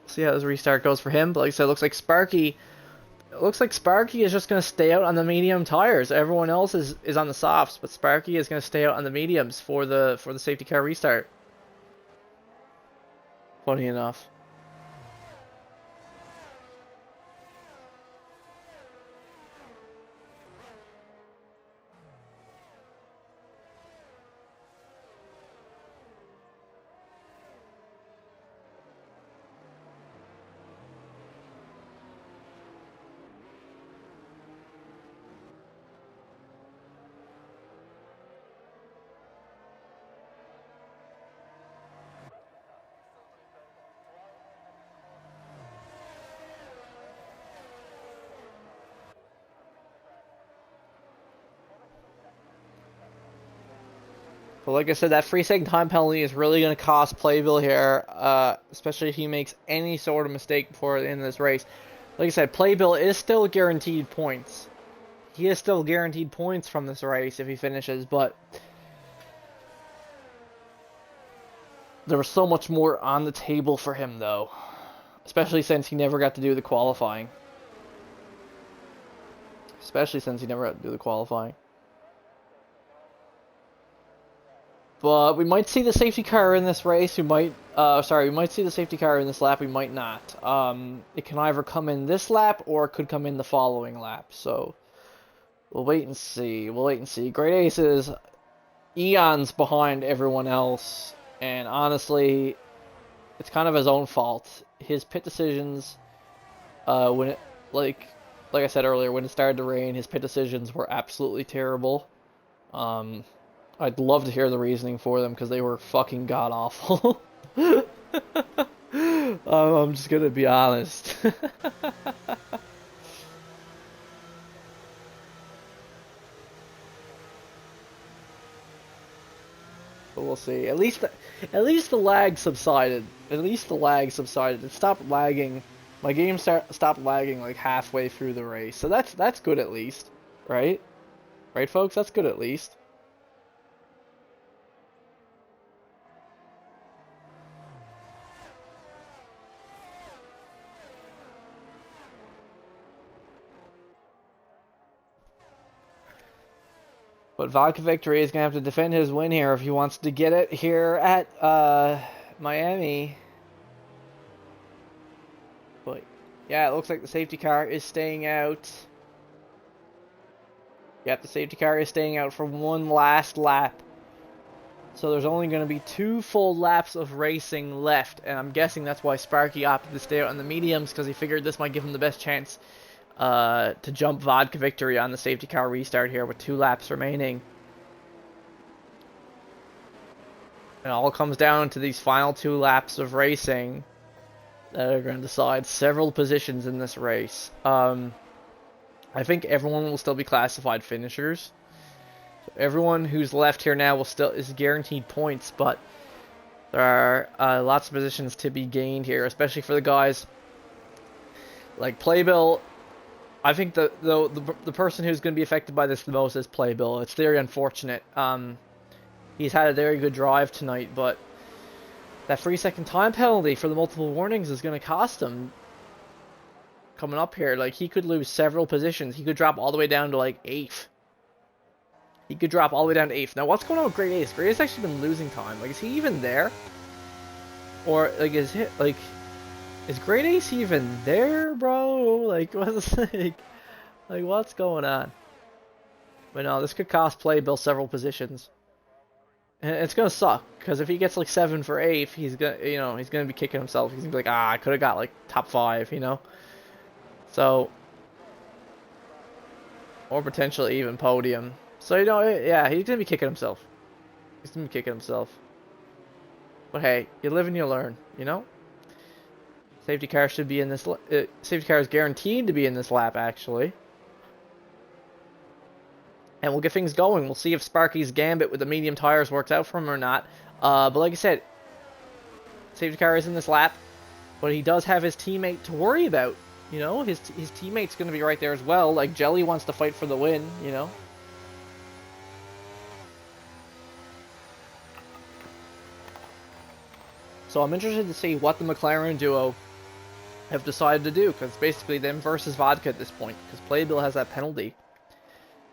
[SPEAKER 1] See how this restart goes for him. But like I said, it looks like Sparky is just going to stay out on the medium tires. Everyone else is on the softs, but Sparky is going to stay out on the mediums for the safety car restart. Funny enough. But like I said, that 3-second time penalty is really going to cost Playbill here, especially if he makes any sort of mistake before the end of this race. Like I said, Playbill is still guaranteed points. He is still guaranteed points from this race if he finishes, but there was so much more on the table for him, though. Especially since he never got to do the qualifying. But we might see the safety car in this race. We might, we might see the safety car in this lap. We might not. It can either come in this lap or it could come in the following lap. So we'll wait and see. We'll wait and see. Great Ace is eons behind everyone else, and honestly, it's kind of his own fault. His pit decisions, when it, like I said earlier, when it started to rain, his pit decisions were absolutely terrible. I'd love to hear the reasoning for them because they were fucking god awful. I'm just gonna be honest. But we'll see. At least the lag subsided. At least the lag subsided. It stopped lagging. My game stopped lagging like halfway through the race. So that's good at least, right? Right, folks? That's good at least. But Vodka Victory is going to have to defend his win here if he wants to get it here at Miami. But yeah, it looks like the safety car is staying out. Yep, the safety car is staying out for one last lap. So there's only going to be 2 full laps of racing left. And I'm guessing that's why Sparky opted to stay out on the mediums, because he figured this might give him the best chance to jump Vodka Victory on the safety car restart here with 2 laps remaining. And it all comes down to these final 2 laps of racing that are going to decide several positions in this race. I think everyone will still be classified finishers. So everyone who's left here now is guaranteed points, but there are lots of positions to be gained here, especially for the guys like Playbill. I think the person who's going to be affected by this the most is Playbill. It's very unfortunate. He's had a very good drive tonight, but that 3-second time penalty for the multiple warnings is going to cost him coming up here. Like, he could lose several positions. He could drop all the way down to like 8th. He could drop all the way down to 8th. Now, what's going on with Great Ace? Great Ace actually been losing time. Like, is he even there? Or like, is Great Ace even there, bro? Like, what's like what's going on? But no, this could cost Playbill several positions, and it's gonna suck because if he gets like 7 for 8th, he's gonna be kicking himself. He's gonna be like, I could have got like top 5, So, or potentially even podium. So yeah, he's gonna be kicking himself. He's gonna be kicking himself. But hey, you live and you learn, Safety car should be in this. Safety car is guaranteed to be in this lap, actually. And we'll get things going. We'll see if Sparky's gambit with the medium tires works out for him or not. But like I said, safety car is in this lap, but he does have his teammate to worry about. His teammate's going to be right there as well. Like, Jelly wants to fight for the win. So I'm interested to see what the McLaren duo have decided to do, because basically them versus Vodka at this point, because Playbill has that penalty.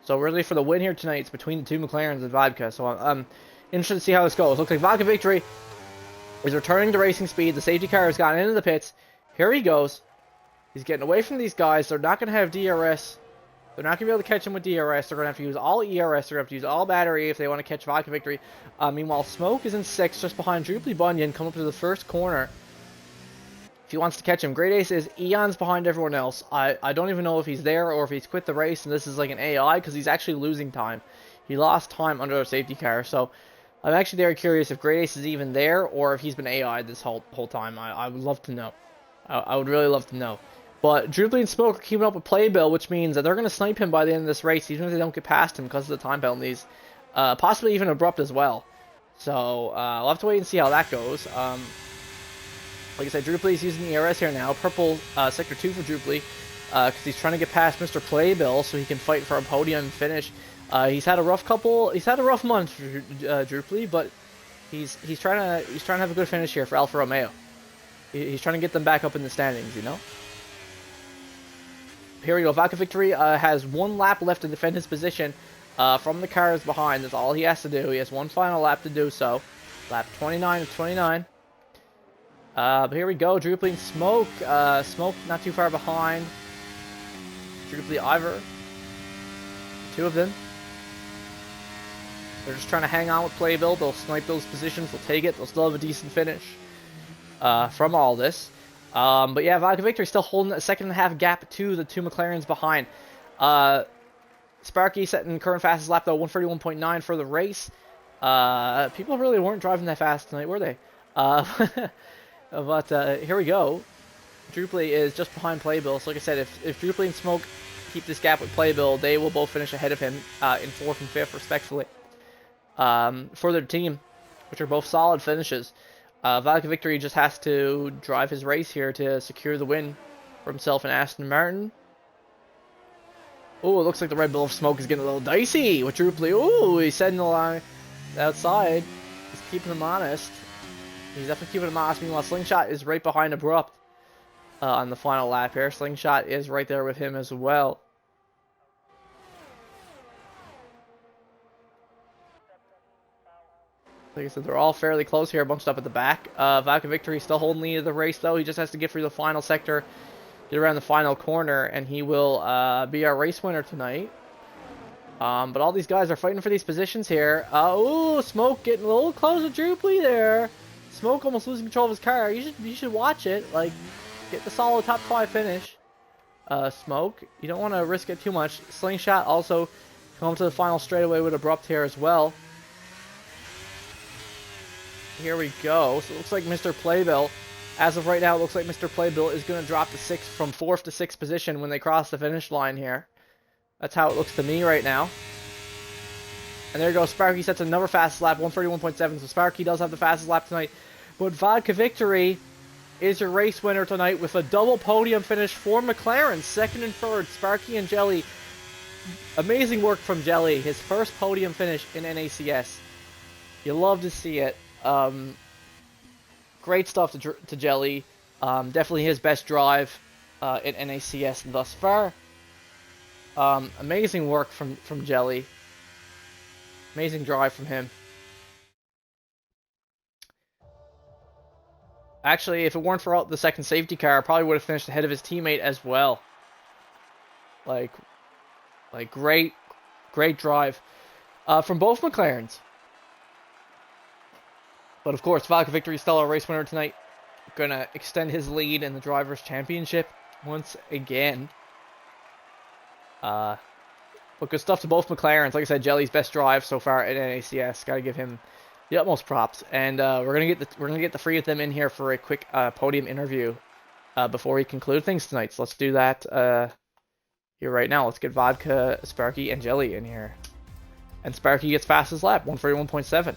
[SPEAKER 1] So really for the win here tonight, it's between the 2 McLarens and Vodka. So I'm interested to see how this goes. Looks like Vodka Victory is returning to racing speed. The safety car has gotten into the pits. Here he goes. He's getting away from these guys. They're not going to have DRS. They're not going to be able to catch him with DRS. They're going to have to use all ERS. They're going to have to use all battery if they want to catch Vodka Victory. Meanwhile, Smoke is in 6th, just behind Droopy Bunyan, come up to the first corner. If he wants to catch him. Great Ace is eons behind everyone else. I don't even know if he's there or if he's quit the race and this is like an AI, because he's actually losing time. He lost time under a safety car. So I'm actually very curious if Great Ace is even there or if he's been AI'd this whole time. I would love to know. I would really love to know. But Droopy and Smoke are keeping up with Playbill, which means that they're going to snipe him by the end of this race, even if they don't get past him because of the time penalties. Possibly even abrupt as well. So we'll have to wait and see how that goes. Like I said, Droopy is using the ERS here now. Purple Sector 2 for Droopy, because he's trying to get past Mr. Playbill so he can fight for a podium finish. He's had a rough month for Droopy, but he's trying to have a good finish here for Alfa Romeo. He's trying to get them back up in the standings, Here we go. Vodka Victory has 1 lap left to defend his position. from the cars behind. That's all he has to do. He has one final lap to do so. Lap 29 of 29. But here we go. Druply and Smoke. Smoke not too far behind. Druply, Ivor. Two of them. They're just trying to hang on with Playbill. They'll snipe those positions. They'll take it. They'll still have a decent finish from all this. But yeah, Vodka Victory still holding a second and a half gap to the two McLarens behind. Sparky setting current fastest lap though, 131.9 for the race. People really weren't driving that fast tonight, were they? But here we go. Druply is just behind Playbill. So like I said, if Druply and Smoke keep this gap with Playbill, they will both finish ahead of him in 4th and 5th respectively. For their team, which are both solid finishes. Vodka Victory just has to drive his race here to secure the win for himself and Aston Martin. Oh, it looks like the Red Bull of Smoke is getting a little dicey with Druply. Oh, he's setting along outside. He's keeping him honest. He's definitely keeping him honest. Meanwhile, Slingshot is right behind Abrupt on the final lap here. Slingshot is right there with him as well. Like I said, they're all fairly close here, bunched up at the back. Vodka Victory still holding lead of the race, though. He just has to get through the final sector, get around the final corner, and he will be our race winner tonight. But all these guys are fighting for these positions here. Ooh, Smoke getting a little close to Druply there. Smoke almost losing control of his car. You should watch it. Like, get the solid top 5 finish. Smoke, you don't want to risk it too much. Slingshot also come to the final straightaway with Abrupt here as well. Here we go. So it looks like Mr. Playbill, as of right now, it looks like Mr. Playbill is going to drop to from 4th to 6th position when they cross the finish line here. That's how it looks to me right now. And there you go. Sparky sets another fastest lap, 131.7. So Sparky does have the fastest lap tonight. But Vodka Victory is your race winner tonight with a double podium finish for McLaren, 2nd and 3rd. Sparky and Jelly. Amazing work from Jelly. His first podium finish in NACS. You love to see it. Great stuff to Jelly. Definitely his best drive in NACS thus far. Amazing work from Jelly. Amazing drive from him. Actually, if it weren't for the second safety car, I probably would have finished ahead of his teammate as well. Like great drive from both McLarens. But of course, Vodka Victory is still our race winner tonight. Gonna extend his lead in the Drivers' Championship once again. But good stuff to both McLarens. Like I said, Jelly's best drive so far at NACS. Gotta give him the utmost props. And we're gonna get the three of them in here for a quick podium interview before we conclude things tonight. So let's do that here right now. Let's get Vodka, Sparky, and Jelly in here. And Sparky gets fastest lap, 141.7.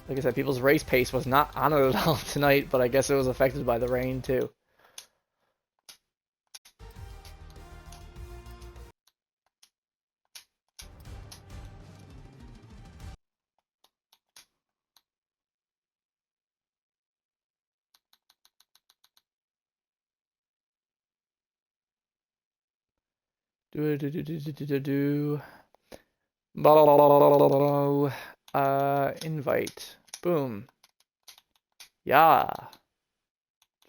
[SPEAKER 1] Like I said, people's race pace was not on it at all tonight, but I guess it was affected by the rain too. Invite. Boom. Yeah.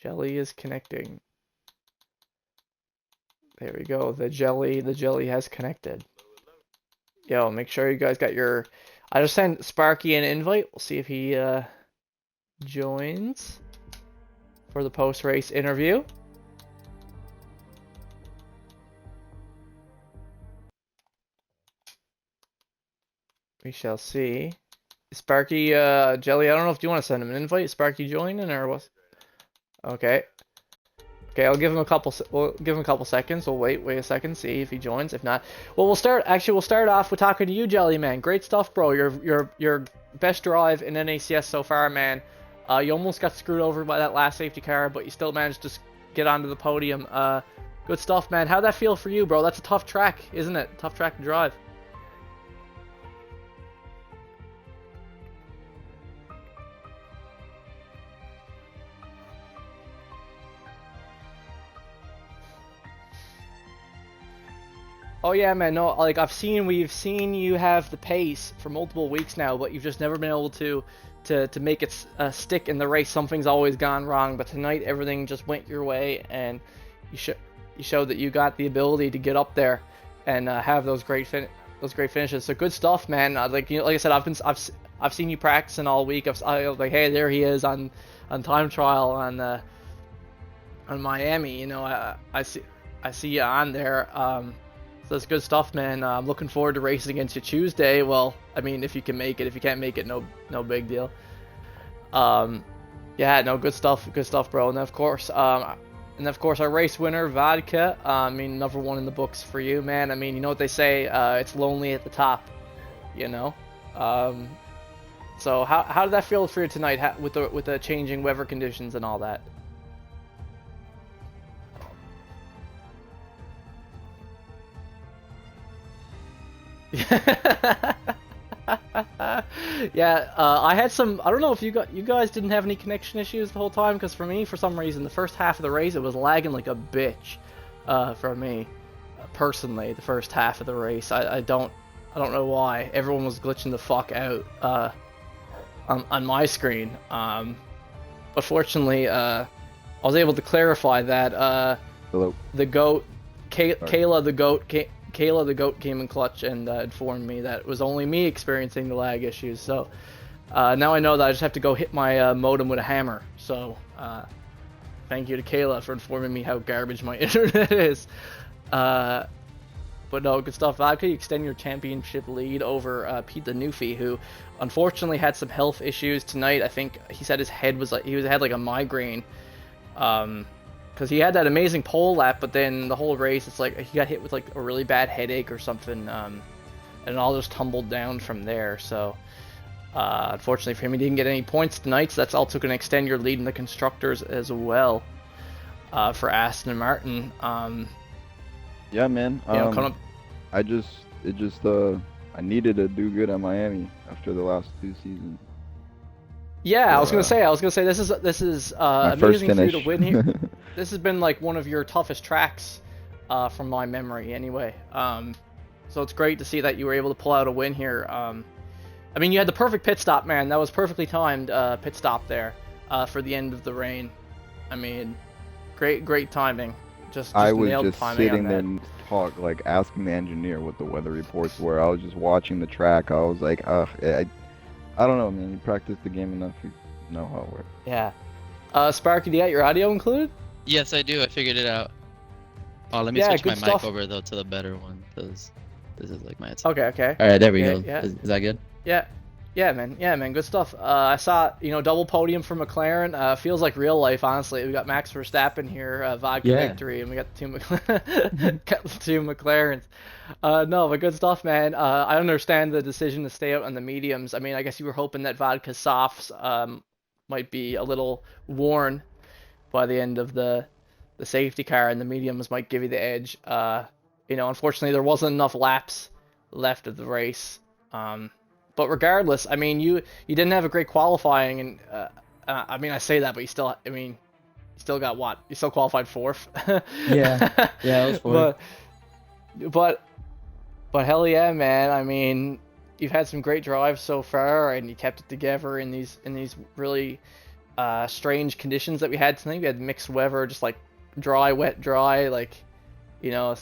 [SPEAKER 1] Jelly is connecting. There we go. The jelly has connected. Yo, make sure you guys got your... I just sent Sparky an invite. We'll see if he joins for the post-race interview. We shall see. Sparky, Jelly, I don't know if you want to send him an invite. Sparky joining or what? Okay. Okay, I'll give him a couple. We'll give him a couple seconds. We'll wait a second, see if he joins. If not, well, we'll start. Actually, we'll start off with talking to you, Jelly man. Great stuff, bro. Your best drive in NACS so far, man. You almost got screwed over by that last safety car, but you still managed to get onto the podium. Good stuff, man. How'd that feel for you, bro? That's a tough track, isn't it? Tough track to drive. Oh yeah, man. No, like we've seen you have the pace for multiple weeks now, but you've just never been able to make it stick in the race. Something's always gone wrong. But tonight, everything just went your way, and you showed that you got the ability to get up there and have those great finishes. So good stuff, man. Like like I said, I've seen you practicing all week. I was like, hey, there he is on time trial on Miami. I see you on there. So that's good stuff, man. I'm looking forward to racing against you Tuesday. Well, I mean, if you can make it. If you can't make it, no big deal. Yeah, no, good stuff, bro. And of course, our race winner, Vodka. I mean, number one in the books for you, man. I mean, you know what they say? It's lonely at the top. You know. So how did that feel for you tonight, with the changing weather conditions and all that? Yeah, I had some. I don't know if you guys didn't have any connection issues the whole time, because for me, for some reason, the first half of the race it was lagging like a bitch. For me, personally, the first half of the race, I don't know why. Everyone was glitching the fuck out on my screen. But fortunately, I was able to clarify that.
[SPEAKER 2] Hello.
[SPEAKER 1] The goat, Kayla the goat came in clutch and informed me that it was only me experiencing the lag issues. So now I know that I just have to go hit my modem with a hammer. So thank you to Kayla for informing me how garbage my internet is. But no, good stuff. Vodka, you extend your championship lead over Pete the Newfie, who unfortunately had some health issues tonight. I think he said his head was like, had like a migraine. Because he had that amazing pole lap, but then the whole race, it's like he got hit with like a really bad headache or something, and it all just tumbled down from there. So unfortunately for him, he didn't get any points tonight, so that's also going to extend your lead in the constructors as well, for Aston Martin.
[SPEAKER 2] Yeah, man. I needed to do good at Miami after the last 2 seasons.
[SPEAKER 1] Yeah, I was gonna say this is amazing for you to win here. This has been like one of your toughest tracks, from my memory anyway. So it's great to see that you were able to pull out a win here. I mean, you had the perfect pit stop, man. That was perfectly timed pit stop there, for the end of the rain. I mean, great timing. Just
[SPEAKER 2] I was
[SPEAKER 1] nailed
[SPEAKER 2] just
[SPEAKER 1] timing
[SPEAKER 2] sitting
[SPEAKER 1] on
[SPEAKER 2] there
[SPEAKER 1] that.
[SPEAKER 2] and like asking the engineer what the weather reports were. I was just watching the track. I was like, I don't know, man. You practice the game enough, you know how it works.
[SPEAKER 1] Yeah. Sparky, do you got your audio included?
[SPEAKER 3] Yes, I do. I figured it out. Oh, let me
[SPEAKER 1] Yeah,
[SPEAKER 3] switch my
[SPEAKER 1] good
[SPEAKER 3] mic
[SPEAKER 1] stuff.
[SPEAKER 3] over though to the better one, because this is like my headset.
[SPEAKER 1] Okay.
[SPEAKER 3] All right, there we
[SPEAKER 1] Yeah,
[SPEAKER 3] go.
[SPEAKER 1] yeah.
[SPEAKER 3] Is that good?
[SPEAKER 1] Yeah, man, good stuff. I saw, double podium for McLaren. Feels like real life, honestly. We got Max Verstappen here, vodka victory, and we got the two McLarens. No, but good stuff, man. I understand the decision to stay out on the mediums. I mean, I guess you were hoping that vodka softs might be a little worn by the end of the safety car, and the mediums might give you the edge. Unfortunately, there wasn't enough laps left of the race. But regardless, I mean, you didn't have a great qualifying, and I mean, I say that, but you still got what? You still qualified fourth.
[SPEAKER 3] Yeah, I was fourth.
[SPEAKER 1] But hell yeah, man. I mean, you've had some great drives so far, and you kept it together in these really strange conditions that we had tonight. We had mixed weather, just like dry, wet, dry, like,
[SPEAKER 3] No,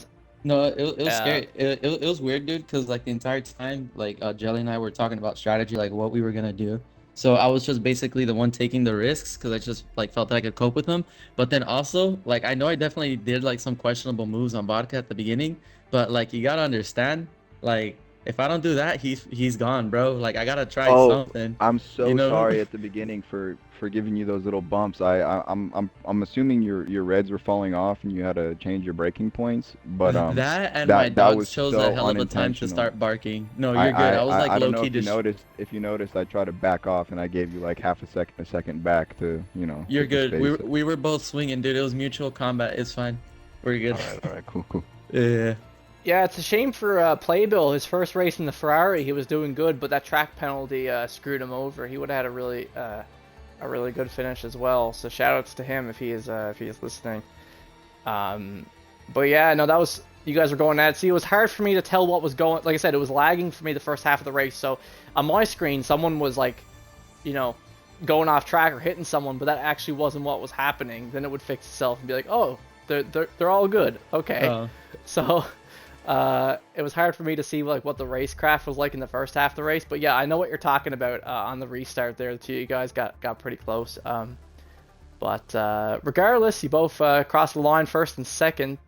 [SPEAKER 3] it was scary. It was weird, dude, because like the entire time, like Jelly and I were talking about strategy, like what we were gonna do. So I was just basically the one taking the risks because I just like felt that I could cope with them. But then also, like I know I definitely did like some questionable moves on vodka at the beginning, but like you gotta understand, like if I don't do that, he's gone, bro. Like I gotta try something.
[SPEAKER 2] I'm so
[SPEAKER 3] You know?
[SPEAKER 2] sorry at the beginning for giving you those little bumps. I'm assuming your reds were falling off and you had to change your braking points, but
[SPEAKER 3] That and my
[SPEAKER 2] that
[SPEAKER 3] dogs
[SPEAKER 2] was
[SPEAKER 3] chose
[SPEAKER 2] so
[SPEAKER 3] a hell of a time to
[SPEAKER 2] unintentional.
[SPEAKER 3] start barking. No, you're good. I was like
[SPEAKER 2] I don't
[SPEAKER 3] low
[SPEAKER 2] know
[SPEAKER 3] key
[SPEAKER 2] if you
[SPEAKER 3] just.
[SPEAKER 2] noticed. If you noticed, I tried to back off and I gave you like half a second back to,
[SPEAKER 3] You're
[SPEAKER 2] get the
[SPEAKER 3] good.
[SPEAKER 2] space.
[SPEAKER 3] We were both swinging, dude. It was mutual combat. It's fine. We're good.
[SPEAKER 2] All right, cool.
[SPEAKER 3] Yeah.
[SPEAKER 1] Yeah, it's a shame for Playbill. His first race in the Ferrari, he was doing good, but that track penalty screwed him over. He would have had a really good finish as well. So shout outs to him if he is listening. But yeah, no, that was you guys were going at it. See, it was hard for me to tell what was going. Like I said, it was lagging for me the first half of the race. So on my screen, someone was like, you know, going off track or hitting someone, but that actually wasn't what was happening. Then it would fix itself and be like, oh, they're all good. Okay. So it was hard for me to see like what the racecraft was like in the first half of the race. But yeah, I know what you're talking about on the restart there. The two of you guys got pretty close. But regardless, you both crossed the line first and second.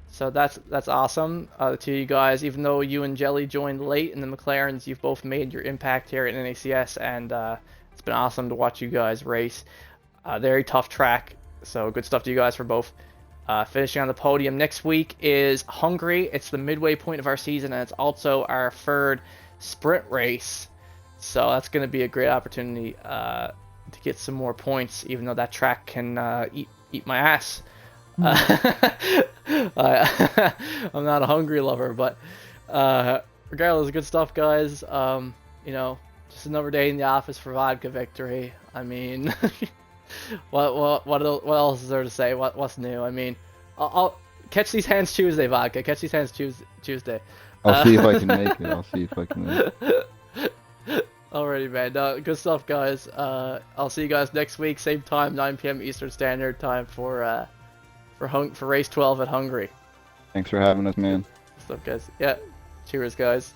[SPEAKER 1] So that's awesome. The two of you guys, even though you and Jelly joined late in the McLarens, you've both made your impact here at NACS, and it's been awesome to watch you guys race. Very tough track, so good stuff to you guys for both finishing on the podium. Next week is Hungary. It's the midway point of our season, and it's also our third sprint race. So that's going to be a great opportunity to get some more points, even though that track can eat my ass. I'm not a Hungry lover, but regardless, good stuff, guys. You know, just another day in the office for vodka victory. I mean, what else is there to say? What's new? I mean, I'll catch these hands Tuesday, vodka. Catch these hands Tuesday.
[SPEAKER 2] I'll see if I can make it. I'll see if I can make it.
[SPEAKER 1] Alrighty, man. Good stuff, guys. I'll see you guys next week, same time, 9 p.m. Eastern Standard Time for race 12 at Hungary.
[SPEAKER 2] Thanks for having us, man.
[SPEAKER 1] Good stuff, guys. Yeah. Cheers, guys.